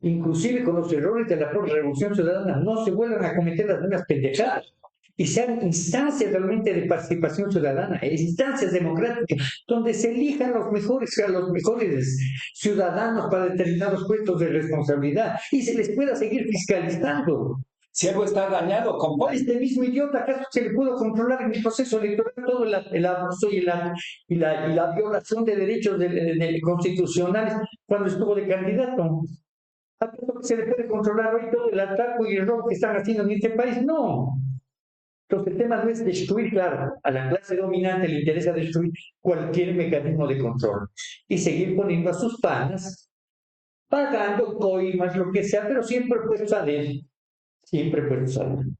inclusive con los errores de la propia Revolución Ciudadana, no se vuelvan a cometer las mismas pendejadas y sean instancias realmente de participación ciudadana, instancias democráticas, donde se elijan a los mejores ciudadanos para determinados puestos de responsabilidad y se les pueda seguir fiscalizando. Si algo está dañado, a este mismo idiota, ¿acaso se le pudo controlar en el proceso electoral todo el abuso y la violación de derechos constitucionales cuando estuvo de candidato? ¿Acaso se le puede controlar hoy todo el ataque y el robo que están haciendo en este país? No. Entonces el tema no es destruir, claro, a la clase dominante le interesa destruir cualquier mecanismo de control y seguir poniendo a sus panas, pagando coimas, lo que sea, pero siempre puede salir. Siempre puede salir.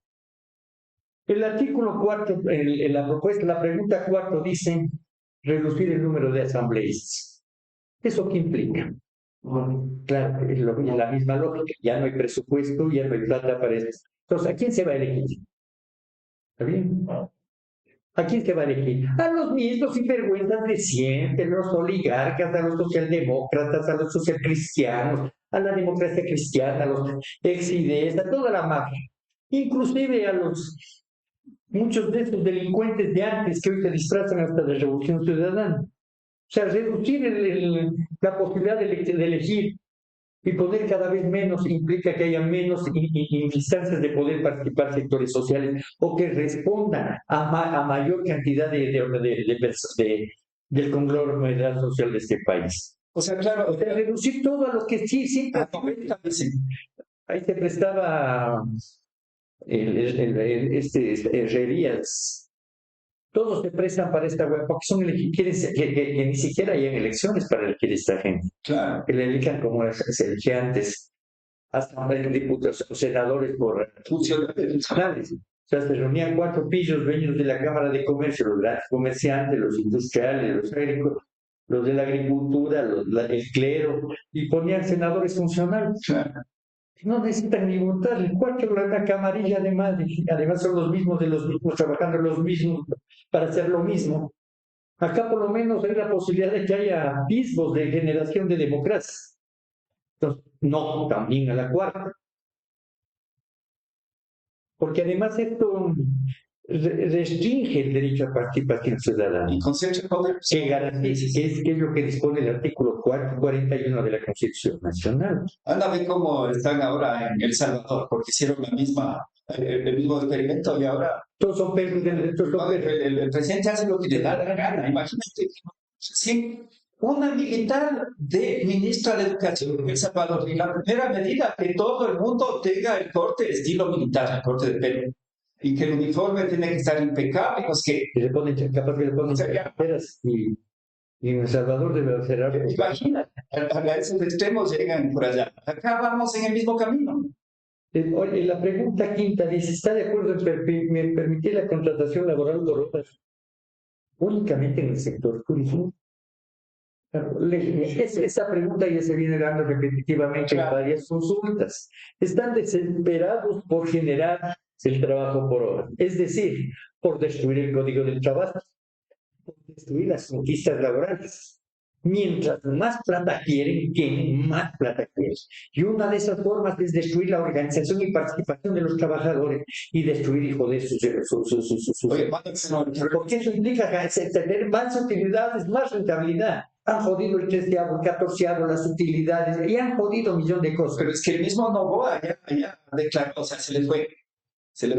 El artículo 4, la pregunta 4 dice reducir el número de asambleístas. ¿Eso qué implica? Bueno, claro, es la misma lógica. Ya no hay presupuesto, ya no hay plata para esto. Entonces, ¿a quién se va a elegir? ¿Está bien? ¿A quién se va a elegir? A los mismos sinvergüenzas de siempre, los oligarcas, a los socialdemócratas, a los socialcristianos, a la democracia cristiana, a los ex-ideas, a toda la mafia. Inclusive a muchos de esos delincuentes de antes que hoy se disfrazan hasta de Revolución Ciudadana. O sea, reducir la posibilidad de elegir y poner cada vez menos implica que haya menos instancias de poder participar sectores sociales o que respondan a mayor cantidad del conglomerado social de este país. O sea, claro, reducir todo a lo que sí. Ahí se prestaba herrerías. Todos se prestan para esta web porque son que ni siquiera hay elecciones para elegir esta gente. Claro. Que le elijan como se elegía antes, hasta diputados o senadores por funcionales. sea, se reunían 4 pillos, dueños de la Cámara de Comercio, los grandes comerciantes, los industriales, los agrícolas, los de la agricultura, el clero, y ponían senadores funcionales. No necesitan ni votar, el 4 de la camarilla además son los mismos de los mismos, trabajando los mismos para hacer lo mismo. Acá por lo menos hay la posibilidad de que haya atisbos de generación de democracia. Entonces, no, también a la cuarta. Porque además esto restringe el derecho a participación ciudadana. Y concentra poder. Que garantiza, que es lo que dispone el artículo 41 de la Constitución Nacional. Anda a ver cómo están ahora en El Salvador, porque hicieron el mismo experimento y ahora Todos son perros el presidente hace lo que le da la gana. Imagínate, sí, una militar de ministra de Educación en El Salvador, y la primera medida que todo el mundo tenga el corte estilo militar, el corte de pelo, y que el uniforme tiene que estar impecable, pues que le ponen, capaz que le ponen carteras y en El Salvador debe ser algo. Imagina, a esos extremos llegan por allá. Acá vamos en el mismo camino. Oye, la pregunta quinta dice, ¿está de acuerdo en permitir la contratación laboral por horas únicamente en el sector turismo? Esa pregunta ya se viene dando repetitivamente en varias consultas. Están desesperados por generar el trabajo por hora, es decir, por destruir el código del trabajo, por destruir las conquistas laborales. Mientras más plata quieren, tienen más plata quieren. Y una de esas formas es destruir la organización y participación de los trabajadores y destruir y joder sus porque eso implica tener más utilidades, más rentabilidad. Han jodido el 13º, el 14º, las utilidades, y han jodido un millón de cosas. Pero es que el mismo Noboa ya declaró, o sea, se le fue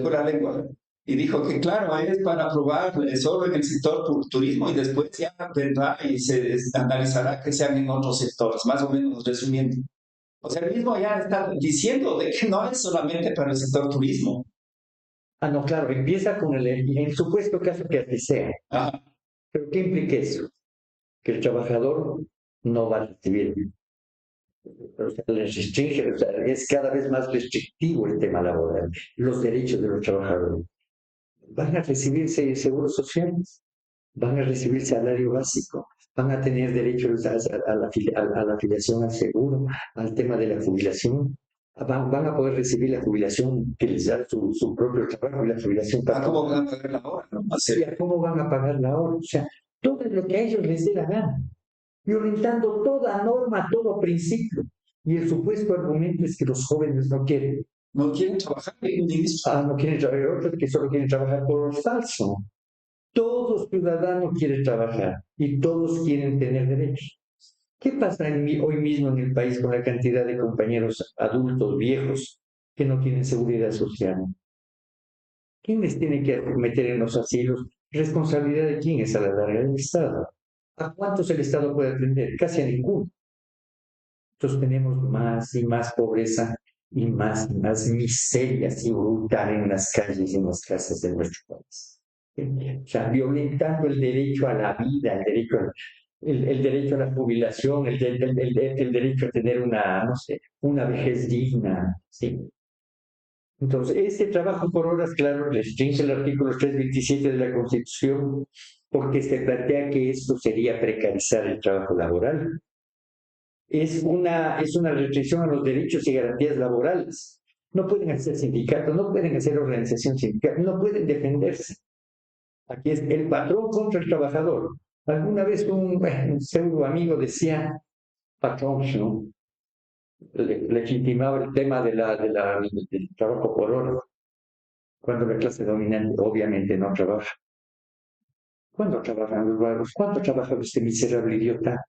la lengua. Y dijo que claro, es para probar solo en el sector turismo y después ya vendrá y se analizará que sean en otros sectores, más o menos resumiendo. O sea, el mismo ya está diciendo de que no es solamente para el sector turismo. Ah, no, claro, empieza con el supuesto caso que así sea. Ajá. ¿Pero qué implica eso? Que el trabajador no va a recibir. O sea, les restringe, o sea, es cada vez más restrictivo el tema laboral, los derechos de los trabajadores. Van a recibir seguros sociales, van a recibir salario básico, van a tener derecho a la afiliación al seguro, al tema de la jubilación, van a poder recibir la jubilación, utilizar su propio trabajo y la jubilación para... ¿Cómo van a pagar la hora? ¿No? ¿Cómo van a pagar la hora? O sea, todo lo que a ellos les dé la gana, violentando toda norma, todo principio. Y el supuesto argumento es que los jóvenes no quieren. No quieren trabajar, no quieren trabajar, otros que solo quieren trabajar por lo falso. Todo ciudadano quiere trabajar y todos quieren tener derechos. ¿Qué pasa hoy mismo en el país con la cantidad de compañeros adultos, viejos, que no tienen seguridad social? ¿Quién les tiene que meter en los asilos? ¿Responsabilidad de quién es a la larga? Del Estado. ¿A cuántos el Estado puede atender? Casi a ninguno. Entonces tenemos más y más pobreza y más miseria así brutal en las calles y en las casas de nuestro país. O sea, violentando el derecho a la vida, el derecho a la jubilación, el derecho a tener una vejez digna. ¿Sí? Entonces, este trabajo por horas, claro, restringe el artículo 327 de la Constitución porque se plantea que esto sería precarizar el trabajo laboral. Es una restricción a los derechos y garantías laborales. No pueden hacer sindicatos, no pueden hacer organización sindical, no pueden defenderse. Aquí es el patrón contra el trabajador. Alguna vez un pseudo amigo decía, patrón, ¿no? Legitimaba el tema del trabajo por hora, cuando la clase dominante obviamente no trabaja. ¿Cuándo trabajan los vagos? ¿Cuánto trabaja este miserable idiota?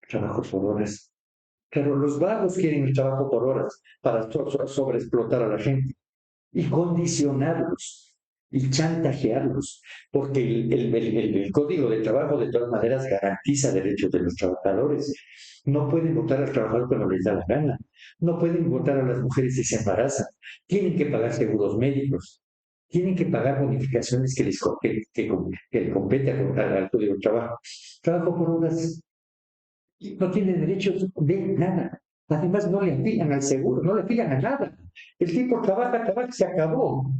Trabajo por horas. Claro, los vagos quieren el trabajo por horas para sobreexplotar a la gente y condicionarlos y chantajearlos, porque el Código de Trabajo de todas maneras garantiza derechos de los trabajadores. No pueden votar al trabajador cuando les da la gana, no pueden votar a las mujeres si se embarazan, tienen que pagar seguros médicos, tienen que pagar bonificaciones que les compete al Código de Trabajo. Trabajo por horas. No tienen derechos de nada. Además, no le afilian al seguro, no le afilian a nada. El tipo trabaja, se acabó.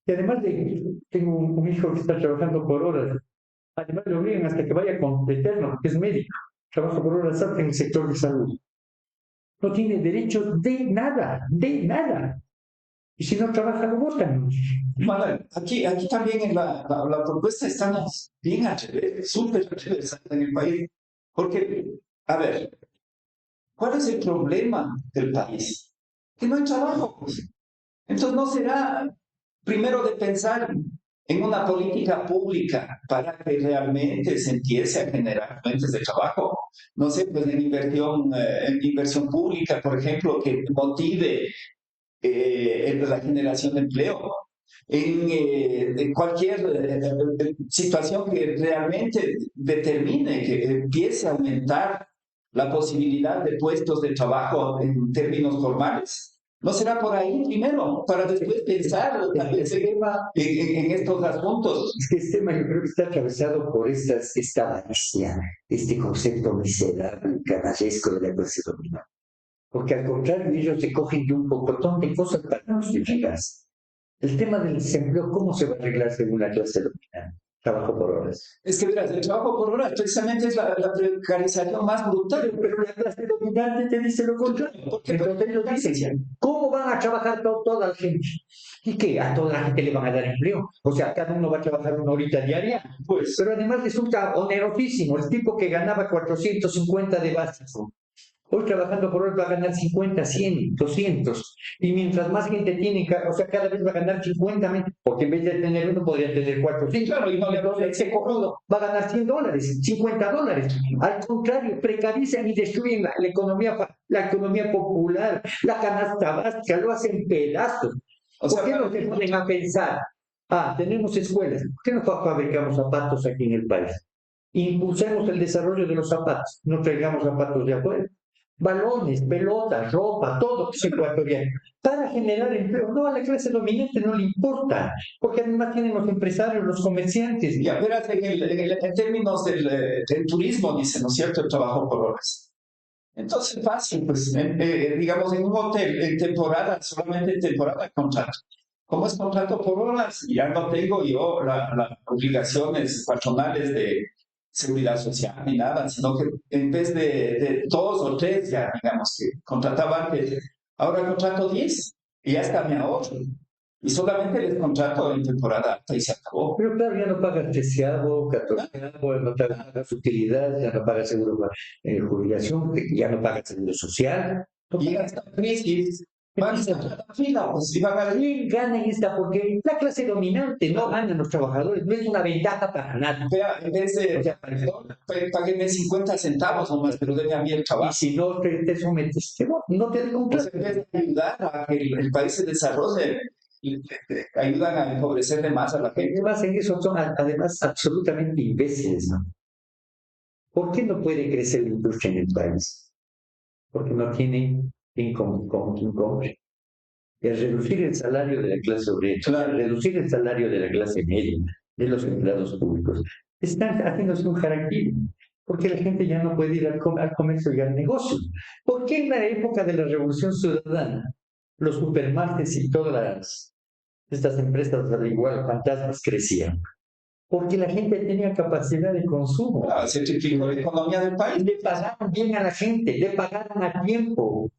Y además tengo un hijo que está trabajando por horas. Además le obligan hasta que vaya con eterno, porque es médico. Trabaja por horas en el sector de salud. No tiene derecho de nada, de nada. Y si no trabaja, lo votan. Manuel, aquí también en la propuesta estamos bien súper atrevedos en el país. Porque, a ver, ¿cuál es el problema del país? Que no hay trabajo, pues. Entonces no será primero de pensar en una política pública para que realmente se empiece a generar fuentes de trabajo. No sé, pues en inversión pública, por ejemplo, que motive la generación de empleo. En cualquier situación que realmente determine que empiece a aumentar la posibilidad de puestos de trabajo en términos formales. ¿No será por ahí primero, para después pensar tal vez en estos asuntos? Es que este tema yo creo que está atravesado por esta avaricia, este concepto miserable, canallesco de la clase dominante. Porque al contrario, ellos se cogen de un pocotón de cosas para no arreglarse. El tema del desempleo, ¿cómo se va a arreglar según la clase dominante? Trabajo por horas. Es que, verás, el trabajo por horas precisamente es la precarización más brutal. Pero la clase dominante te dice lo contrario. Entonces ellos dicen, ¿cómo van a trabajar toda la gente? ¿Y qué? A toda la gente le van a dar empleo. O sea, cada uno va a trabajar 1 horita diaria. Pues, pero además resulta onerosísimo. El tipo que ganaba 450 de básico, hoy trabajando por horas va a ganar 50, 100, 200. Y mientras más gente tiene, o sea, cada vez va a ganar 50, porque en vez de tener uno, podría tener 4 o 5. Claro, y no le ese cojudo va a ganar $100, $50. Al contrario, precarizan y destruyen la economía popular, la canasta básica, lo hacen pedazos. O sea, ¿por qué no se ponen a pensar? Tenemos escuelas, ¿por qué no fabricamos zapatos aquí en el país? Impulsemos el desarrollo de los zapatos, no traigamos zapatos de afuera. Balones, pelotas, ropa, todo que es ecuatoriano, para generar empleo. No, a la clase dominante no le importa, porque además tienen los empresarios, los comerciantes. Ya, verás, en términos del turismo, dice, ¿no es cierto?, el trabajo por horas. Entonces, fácil, pues, digamos, en un hotel, en temporada, solamente en temporada, contrato. Como es contrato por horas, ya no tengo yo las obligaciones patronales de seguridad social ni nada, sino que en vez de 2 o 3 ya, digamos, que contrataba antes, ahora contrato 10 y ya está, me ahorro. Y solamente les contrato en temporada alta y se acabó. Pero claro, ya no pagas 13avo, 14avo, no pagas utilidad, ya no pagas seguro jubilación, ya no pagas seguro social. Y hasta crisis, van a la fila, pues, y van a ¿Quién gana en esta? Porque la clase dominante no ganan los trabajadores, no es una ventaja para nada. Vea, en vez de, o sea, páguenme 50 centavos nomás, pero denme a mí el trabajo. Y si no te sometes, no te den un plazo. En vez de ayudar a que el país se desarrolle, ayudan a empobrecer más a la gente. Además, en eso son además absolutamente imbéciles, ¿no? ¿Por qué no puede crecer la industria en el país? Porque no tiene income. Es reducir el salario de la clase obrera, reducir el salario de la clase media, de los empleados públicos. Están haciéndose un harakiri, porque la gente ya no puede ir al comercio y al negocio. ¿Por qué en la época de la Revolución Ciudadana los supermarkets y todas estas empresas igual fantasmas crecían? Porque la gente tenía capacidad de consumo. Se triplicó la economía del país. Le pagaban bien a la gente, le pagaban a tiempo.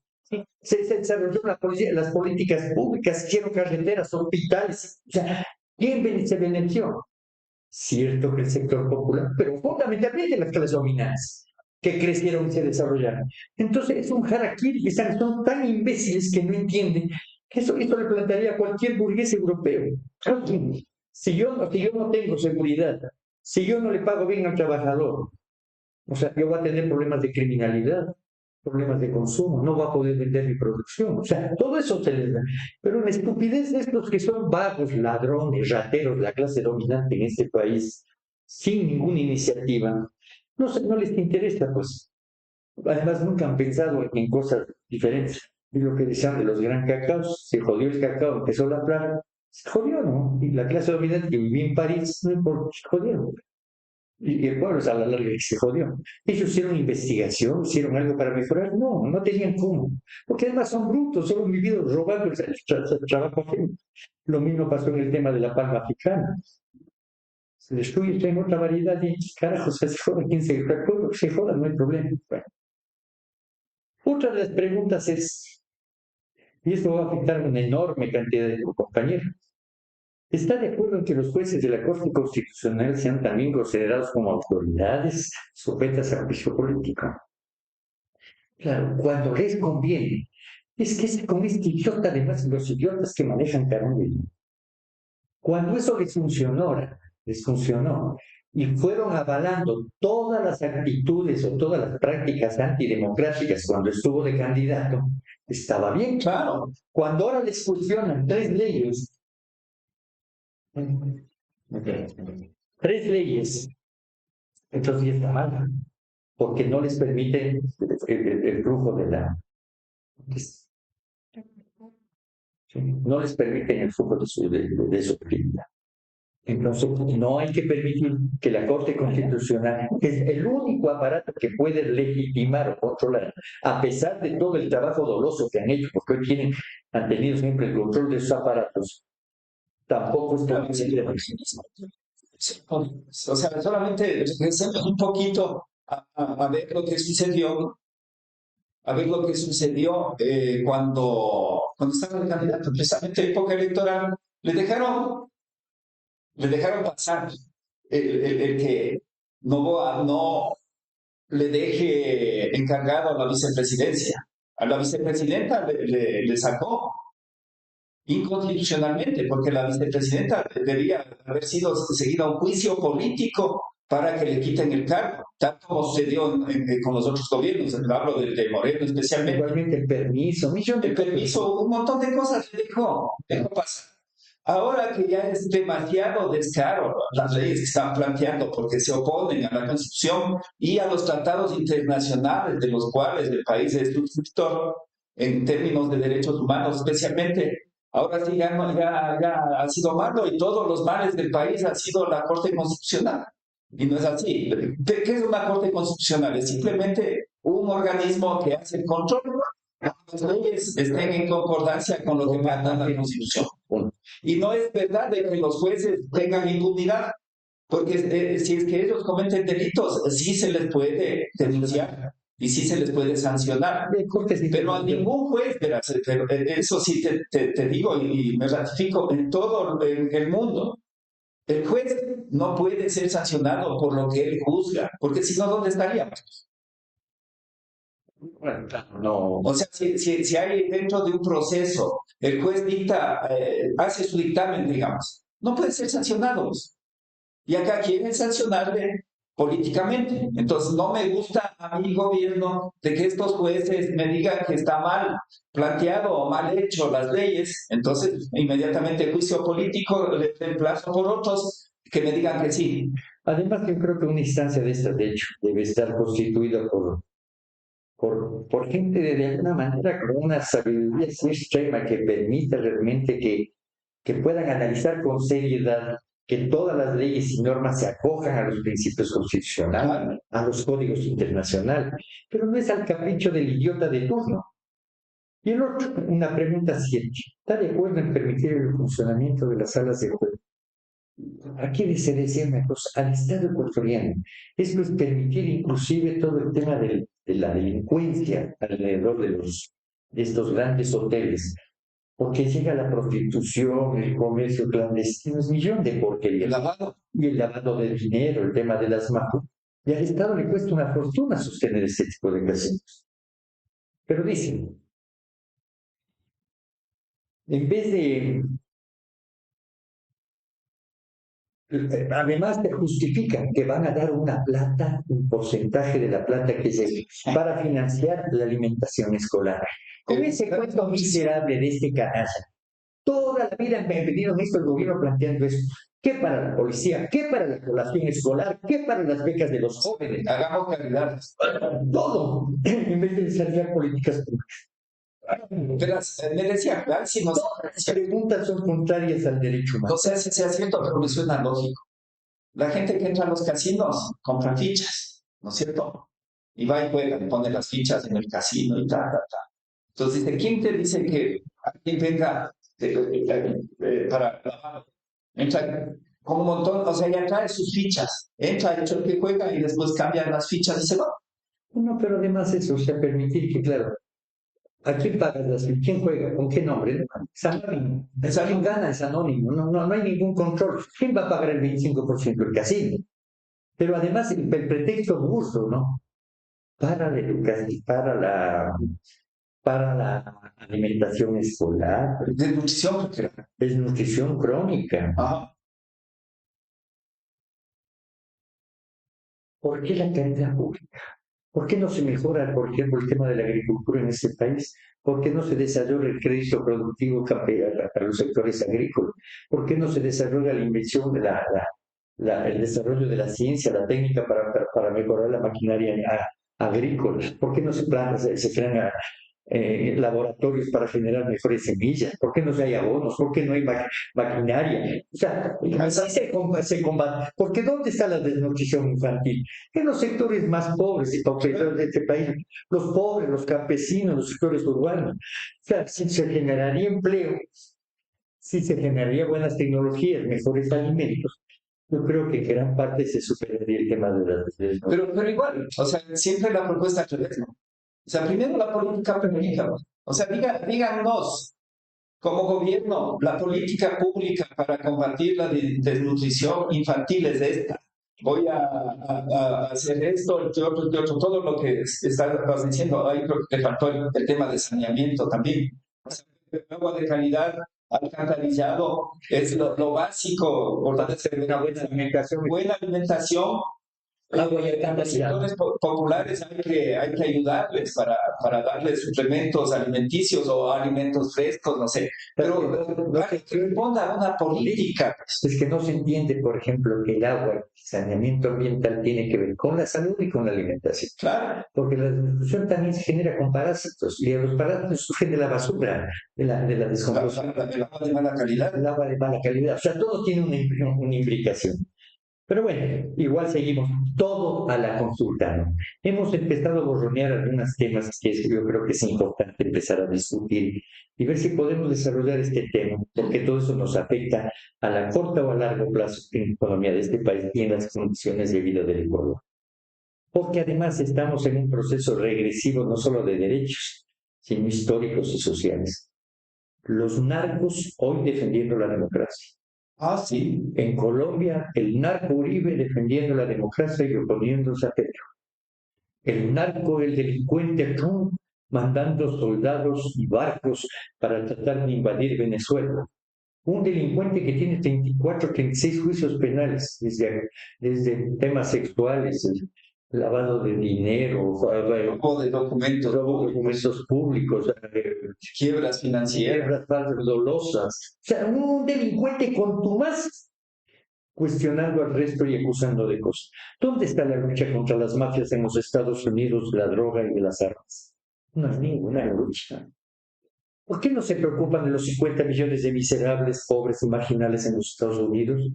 Se desarrolló las políticas públicas, hicieron carreteras, hospitales. O sea, ¿quién se benefició? Cierto que el sector popular, pero fundamentalmente las clases dominantes, que crecieron y se desarrollaron. Entonces es un harakiri, que son tan imbéciles que no entienden que eso le plantearía a cualquier burgués europeo. Si yo no tengo seguridad, si yo no le pago bien al trabajador, o sea, yo voy a tener problemas de criminalidad, problemas de consumo, no va a poder vender mi producción. O sea, todo eso se les da. Pero la estupidez de estos que son vagos, ladrones, rateros, la clase dominante en este país, sin ninguna iniciativa, no les interesa, pues. Además, nunca han pensado en cosas diferentes. Y lo que decían de los gran cacaos, se jodió el cacao, empezó la plaga, se jodió, ¿no? Y la clase dominante que vivía en París, no importa, se jodieron. Y el pueblo es a la larga que se jodió. Ellos hicieron investigación, hicieron algo para mejorar. No, no tenían cómo. Porque además son brutos, solo han vivido robando el trabajo ajeno. Lo mismo pasó en el tema de la palma africana. Se destruye en otra variedad y carajos, se joda quien se recuerda, se joda, no hay problema. Bueno. Otra de las preguntas es, y esto va a afectar a una enorme cantidad de compañeros, ¿está de acuerdo en que los jueces de la Corte Constitucional sean también considerados como autoridades sujetas a juicio político? Claro, cuando les conviene. Es que es con este idiota, además, los idiotas que manejan Caramba. Cuando eso les funcionó, y fueron avalando todas las actitudes o todas las prácticas antidemocráticas cuando estuvo de candidato, estaba bien claro. Cuando ahora les funcionan tres leyes, entonces ya está mal, porque no les permite el flujo de la... No les permiten el flujo de su actividad. Entonces, no hay que permitir que la Corte Constitucional, que es el único aparato que puede legitimar o controlar, a pesar de todo el trabajo doloso que han hecho, porque hoy han tenido siempre el control de sus aparatos, tampoco está bien. O sea, solamente regresemos un poquito a ver lo que sucedió. A ver lo que sucedió cuando estaba el candidato, precisamente en época electoral, le dejaron pasar el que no le deje encargado a la vicepresidencia. A la vicepresidenta le sacó inconstitucionalmente, porque la vicepresidenta debía haber sido seguida a un juicio político para que le quiten el cargo, tal como sucedió con los otros gobiernos. Hablo de Moreno especialmente. Igualmente el permiso, un montón de cosas le dejó pasar. Ahora que ya es demasiado descaro las leyes que están planteando porque se oponen a la Constitución y a los tratados internacionales de los cuales el país es suscriptor en términos de derechos humanos, especialmente, ahora sí ya ha sido malo y todos los males del país ha sido la Corte Constitucional. Y no es así. ¿Qué es una Corte Constitucional? Es simplemente un organismo que hace el control de que las leyes estén en concordancia con lo que manda la Constitución. Y no es verdad de que los jueces tengan impunidad, porque si es que ellos cometen delitos, sí se les puede denunciar y sí se les puede sancionar. Pero a ningún juez, pero eso sí te digo y me ratifico, en todo el mundo, el juez no puede ser sancionado por lo que él juzga, porque si no, ¿dónde estaríamos? Bueno, no. O sea, si hay dentro de un proceso, el juez hace su dictamen, digamos, no puede ser sancionado. Y acá quieren sancionarle políticamente. Entonces, no me gusta a mi gobierno de que estos jueces me digan que está mal planteado o mal hecho las leyes. Entonces, inmediatamente juicio político le reemplazo por otros que me digan que sí. Además, yo creo que una instancia de estas, de hecho, debe estar constituida por gente de alguna manera con una sabiduría extrema que permita realmente que puedan analizar con seriedad, que todas las leyes y normas se acojan a los principios constitucionales, a los códigos internacionales, pero no es al capricho del idiota de turno. Y el otro, una pregunta siguiente: ¿está de acuerdo en permitir el funcionamiento de las salas de juego? Aquí se decía una cosa, al Estado ecuatoriano, esto es permitir inclusive todo el tema de la delincuencia alrededor de estos grandes hoteles, porque llega la prostitución, el comercio clandestino, es millón de porquerías. Y el lavado de dinero, el tema de las mafias. Y al Estado le cuesta una fortuna sostener ese tipo de casinos. Pero dicen, en vez de... Además te justifican que van a dar una plata, un porcentaje de la plata que se para financiar la alimentación escolar. Con ese cuento miserable de este canalla, toda la vida me pidieron esto, el gobierno planteando esto. ¿Qué para la policía? ¿Qué para la población escolar? ¿Qué para las becas de los jóvenes? Hagamos caridad. Todo, en vez de desarrollar políticas públicas. Pero me decía, claro, si todas las preguntas son contrarias al derecho humano. No sé si sea cierto, pero me suena lógico. La gente que entra a los casinos compra fichas, ¿no es cierto? Y va y juega, y pone las fichas en el casino y tal. Entonces dice, ¿quién te dice que alguien venga para lavar? Entra con un montón, o sea, ya trae sus fichas, entra, hecho el que juega y después cambia las fichas y se va. No, pero además eso, o sea, permitir que, claro, ¿a quién pagas las fichas? ¿Quién juega? ¿Con qué nombre? Es anónimo. ¿Quién gana? Es anónimo. No hay ningún control. ¿Quién va a pagar el 25% del casino? Pero además el pretexto burdo, ¿no? Para la educación, para la alimentación escolar. Desnutrición, Desnutrición crónica. Ajá. ¿Por qué la caridad pública? ¿Por qué no se mejora, por ejemplo, el tema de la agricultura en este país? ¿Por qué no se desarrolla el crédito productivo para los sectores agrícolas? ¿Por qué no se desarrolla la inversión de el desarrollo de la ciencia, la técnica para mejorar la maquinaria agrícola? ¿Por qué no se crean laboratorios para generar mejores semillas? ¿Por qué no hay abonos? ¿Por qué no hay maquinaria? O sea, así se combate. Porque ¿dónde está la desnutrición infantil? En los sectores más pobres y pauperizados de este país. Los pobres, los campesinos, los sectores urbanos. O sea, si se generaría empleo, si se generaría buenas tecnologías, mejores alimentos, yo creo que en gran parte se superaría el tema de la desnutrición. Pero igual, o sea, siempre la propuesta al revés, ¿no? O sea, primero la política pública. O sea, díganos, como gobierno, la política pública para combatir la desnutrición infantil es esta. Voy a hacer esto, otro, todo lo que estás diciendo. Ahí creo que te faltó el tema de saneamiento también. O sea, el agua de calidad, alcantarillado, es lo básico, ¿verdad? Una buena alimentación. A los sectores populares hay que ayudarles para darles suplementos alimenticios o alimentos frescos, no sé. Pero que responda a una política. Es que no se entiende, por ejemplo, que el agua, el saneamiento ambiental tiene que ver con la salud y con la alimentación. Claro. Porque la desnutrición también se genera con parásitos, y los parásitos surgen de la basura, de la descomposición. El agua de mala calidad. El agua de mala calidad. O sea, todo tiene una implicación. Pero bueno, igual seguimos todo a la consulta, ¿no? Hemos empezado a borronear algunos temas que yo creo que es importante empezar a discutir y ver si podemos desarrollar este tema, porque todo eso nos afecta a la corta o a largo plazo en la economía de este país y en las condiciones de vida del Ecuador. Porque además estamos en un proceso regresivo no solo de derechos, sino históricos y sociales. Los narcos hoy defendiendo la democracia. Ah, sí. En Colombia, el narco Uribe defendiendo la democracia y oponiéndose a Petro. El narco, el delincuente Trump, mandando soldados y barcos para tratar de invadir Venezuela. Un delincuente que tiene 34, 36 juicios penales, desde temas sexuales, lavado de dinero, robo de documentos públicos, quiebras financieras, dolosas. O sea, un delincuente contumaz cuestionando al resto y acusando de cosas. ¿Dónde está la lucha contra las mafias en los Estados Unidos, de la droga y de las armas? No hay ninguna lucha. ¿Por qué no se preocupan de los 50 millones de miserables, pobres y marginales en los Estados Unidos?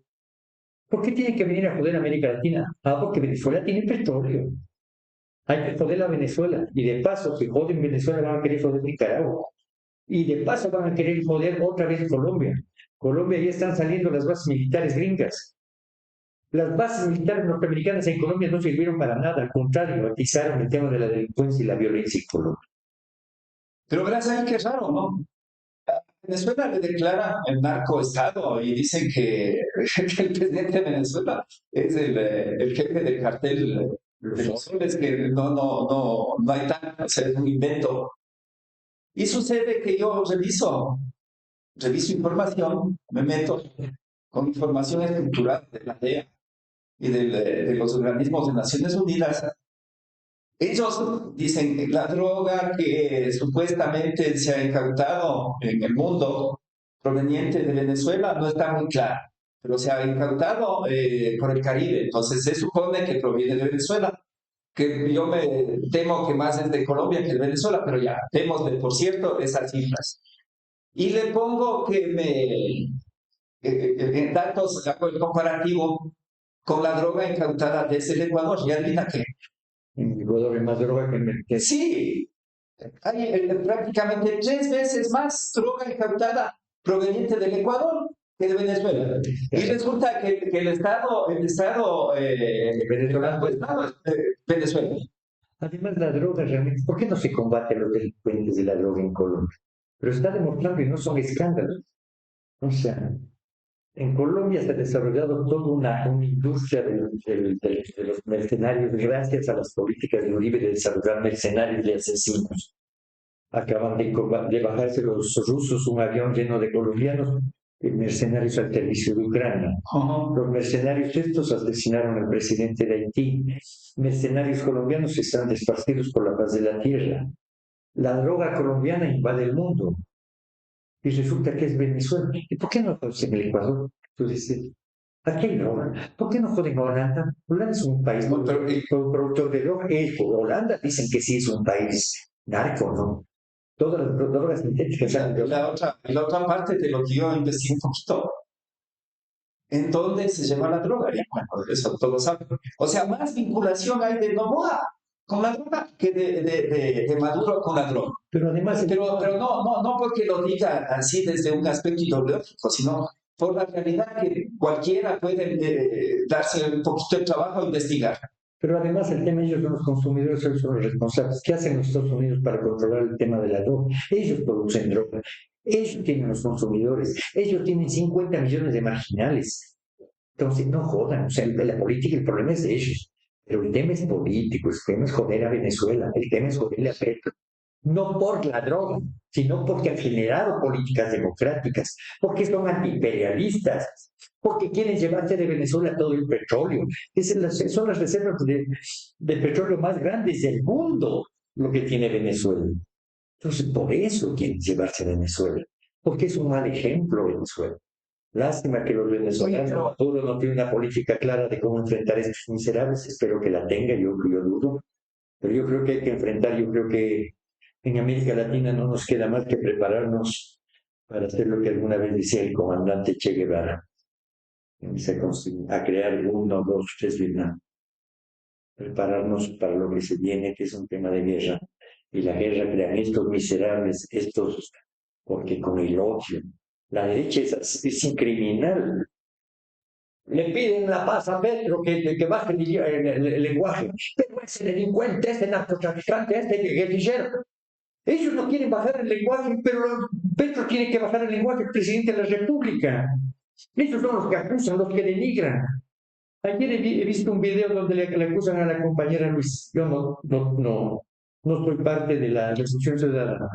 ¿Por qué tienen que venir a joder a América Latina? Porque Venezuela tiene petróleo. Hay que joder a Venezuela. Y de paso, si joden Venezuela, van a querer joder Nicaragua. Y de paso van a querer joder otra vez Colombia. Colombia ya están saliendo las bases militares gringas. Las bases militares norteamericanas en Colombia no sirvieron para nada. Al contrario, atizaron el tema de la delincuencia y la violencia en Colombia. Pero gracias a qué raro, ¿no? Venezuela le declara el narcoestado y dicen que el presidente de Venezuela es el jefe del cartel de los soles, que no hay tanto, o sea, es un invento. Y sucede que yo reviso información, me meto con información estructurada de la DEA y de los organismos de Naciones Unidas. Ellos dicen que la droga que supuestamente se ha incautado en el mundo proveniente de Venezuela no está muy clara, pero se ha incautado por el Caribe, entonces se supone que proviene de Venezuela, que yo me temo que más es de Colombia que de Venezuela, pero ya, temos de, por cierto, esas cifras. Y le pongo que en datos hago el comparativo con la droga incautada desde el Ecuador. Y adivina qué. En Ecuador hay más droga que Sí, hay prácticamente 3 veces más droga incautada proveniente del Ecuador que de Venezuela. Y resulta que el Estado venezolano. Venezuela. Además, la droga realmente, ¿por qué no se combate a los delincuentes de la droga en Colombia? Pero está demostrando que no son escándalos. O sea, en Colombia se ha desarrollado toda una industria de los mercenarios gracias a las políticas de Uribe de desarrollar mercenarios y asesinos. Acaban de bajarse los rusos un avión lleno de colombianos mercenarios al servicio de Ucrania. Los mercenarios estos asesinaron al presidente de Haití. Mercenarios colombianos están esparcidos por la faz de la tierra. La droga colombiana invade el mundo. Y resulta que es Venezuela. ¿Y por qué no joden el Ecuador? Tú dices, aquí hay droga. ¿Por qué no joden a Holanda? Holanda es un país productor de droga. Holanda dicen que sí es un país narco, ¿no? Todas las drogas sintéticas. La otra parte de lo que yo investigué un poquito, ¿en dónde se lleva la droga? Y bueno, eso todos saben. O sea, más vinculación hay de Noboa con la droga que de Maduro con la droga. Pero además... Pero no porque lo diga así desde un aspecto ideológico, sino por la realidad que cualquiera puede darse un poquito de trabajo a investigar. Pero además el tema, ellos son los consumidores, ellos son los responsables. ¿Qué hacen los Estados Unidos para controlar el tema de la droga? Ellos producen droga, ellos tienen los consumidores, ellos tienen 50 millones de marginales. Entonces, no jodan, o sea, la política, el problema es de ellos. Pero el tema es político, el tema es joder a Venezuela, el tema es joderle a Petro. No por la droga, sino porque han generado políticas democráticas, porque son antiimperialistas, porque quieren llevarse de Venezuela todo el petróleo. Son las reservas de petróleo más grandes del mundo, lo que tiene Venezuela. Entonces, por eso quieren llevarse a Venezuela, porque es un mal ejemplo Venezuela. Lástima que los venezolanos, Maduro no tiene una política clara de cómo enfrentar a estos miserables. Espero que la tenga, yo dudo. Pero yo creo que hay que enfrentar, yo creo que en América Latina no nos queda más que prepararnos para hacer lo que alguna vez decía el comandante Che Guevara, a crear 1, 2, 3 Vietnam. Prepararnos para lo que se viene, que es un tema de guerra. Y la guerra crean estos miserables, porque con el odio. La derecha es criminal. Le piden la paz a Petro que baje el lenguaje. Pero ese delincuente, ese narcotraficante, ese guerrillero. Ellos no quieren bajar el lenguaje, pero Petro tiene que bajar el lenguaje, el presidente de la República. Ellos son los que acusan, los que denigran. Ayer he visto un video donde le acusan a la compañera Luis. Yo no soy parte de la Revolución Ciudadana.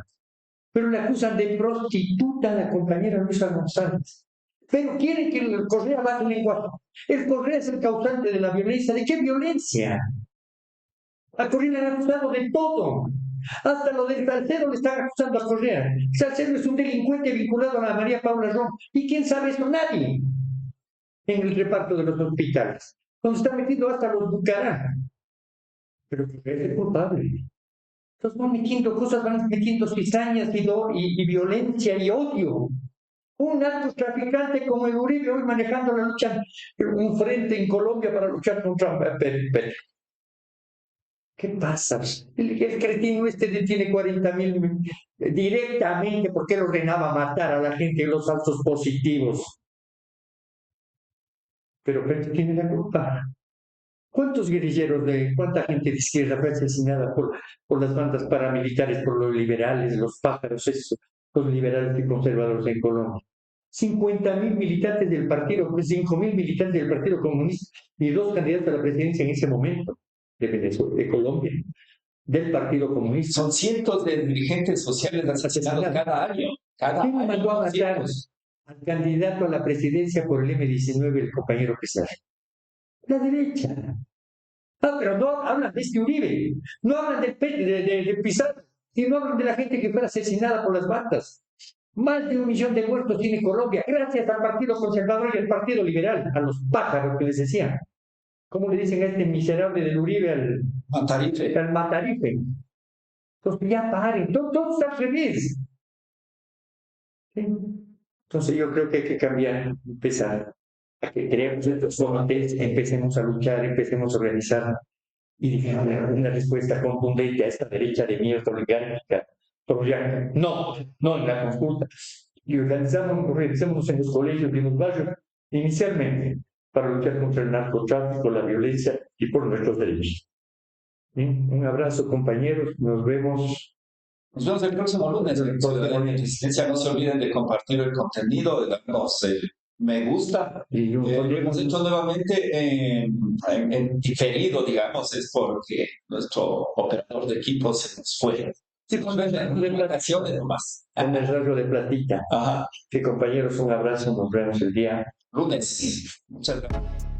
Pero le acusan de prostituta a la compañera Luisa González. Pero quieren que el Correa baje el lenguaje. El Correa es el causante de la violencia. ¿De qué violencia? A Correa le han acusado de todo. Hasta lo del Salcedo le están acusando a Correa. Salcedo es un delincuente vinculado a la María Paula Ron. ¿Y quién sabe eso? Nadie. En el reparto de los hospitales. Donde está metido hasta los Bucará. Pero Correa es el culpable. Entonces van metiendo cosas, van metiendo cizañas y violencia y odio. Un narcotraficante como el Uribe hoy manejando la lucha, un frente en Colombia para luchar contra Petro. ¿Qué pasa? El cretino tiene 40.000 directamente porque él ordenaba matar a la gente de los falsos positivos. Pero Petro tiene la culpa. ¿Cuántos guerrilleros cuánta gente de izquierda fue asesinada por las bandas paramilitares, por los liberales, los pájaros, esos, los liberales y conservadores en Colombia? 50.000 militantes del partido, 5.000 militantes del Partido Comunista y 2 candidatos a la presidencia en ese momento de Colombia, del Partido Comunista. Son cientos de dirigentes sociales asesinados cada año. ¿Quién mandó a matar al candidato a la presidencia por el M-19, el compañero Pesar? La derecha. Pero no hablan de este Uribe, no hablan de Pizarro, y no hablan de la gente que fue asesinada por las bandas. Más de 1 millón de muertos tiene Colombia, gracias al Partido Conservador y al Partido Liberal, a los pájaros que les decían. ¿Cómo le dicen a este miserable del Uribe al Matarife? Entonces ya paren, todo está al revés. ¿Sí? Entonces yo creo que hay que cambiar, empezar. a que creemos estos comités, empecemos a luchar, empecemos a organizar y dijimos una respuesta contundente a esta derecha de mierda oligárquica. No en la consulta. Y organizamos en los colegios y en los barrios, inicialmente para luchar contra el narcotráfico, la violencia y por nuestros derechos. ¿Bien? Un abrazo, compañeros. Nos vemos. Nos vemos el próximo lunes. Resistencia, no se olviden de compartir el contenido, de darnos me gusta. Y lo hemos hecho nuevamente en diferido, digamos, es porque nuestro operador de equipo se nos fue. Sí, con vacaciones nomás. Con el rasgo de platita. Ajá. Sí, compañeros, un abrazo. Nos vemos el día lunes. Muchas gracias.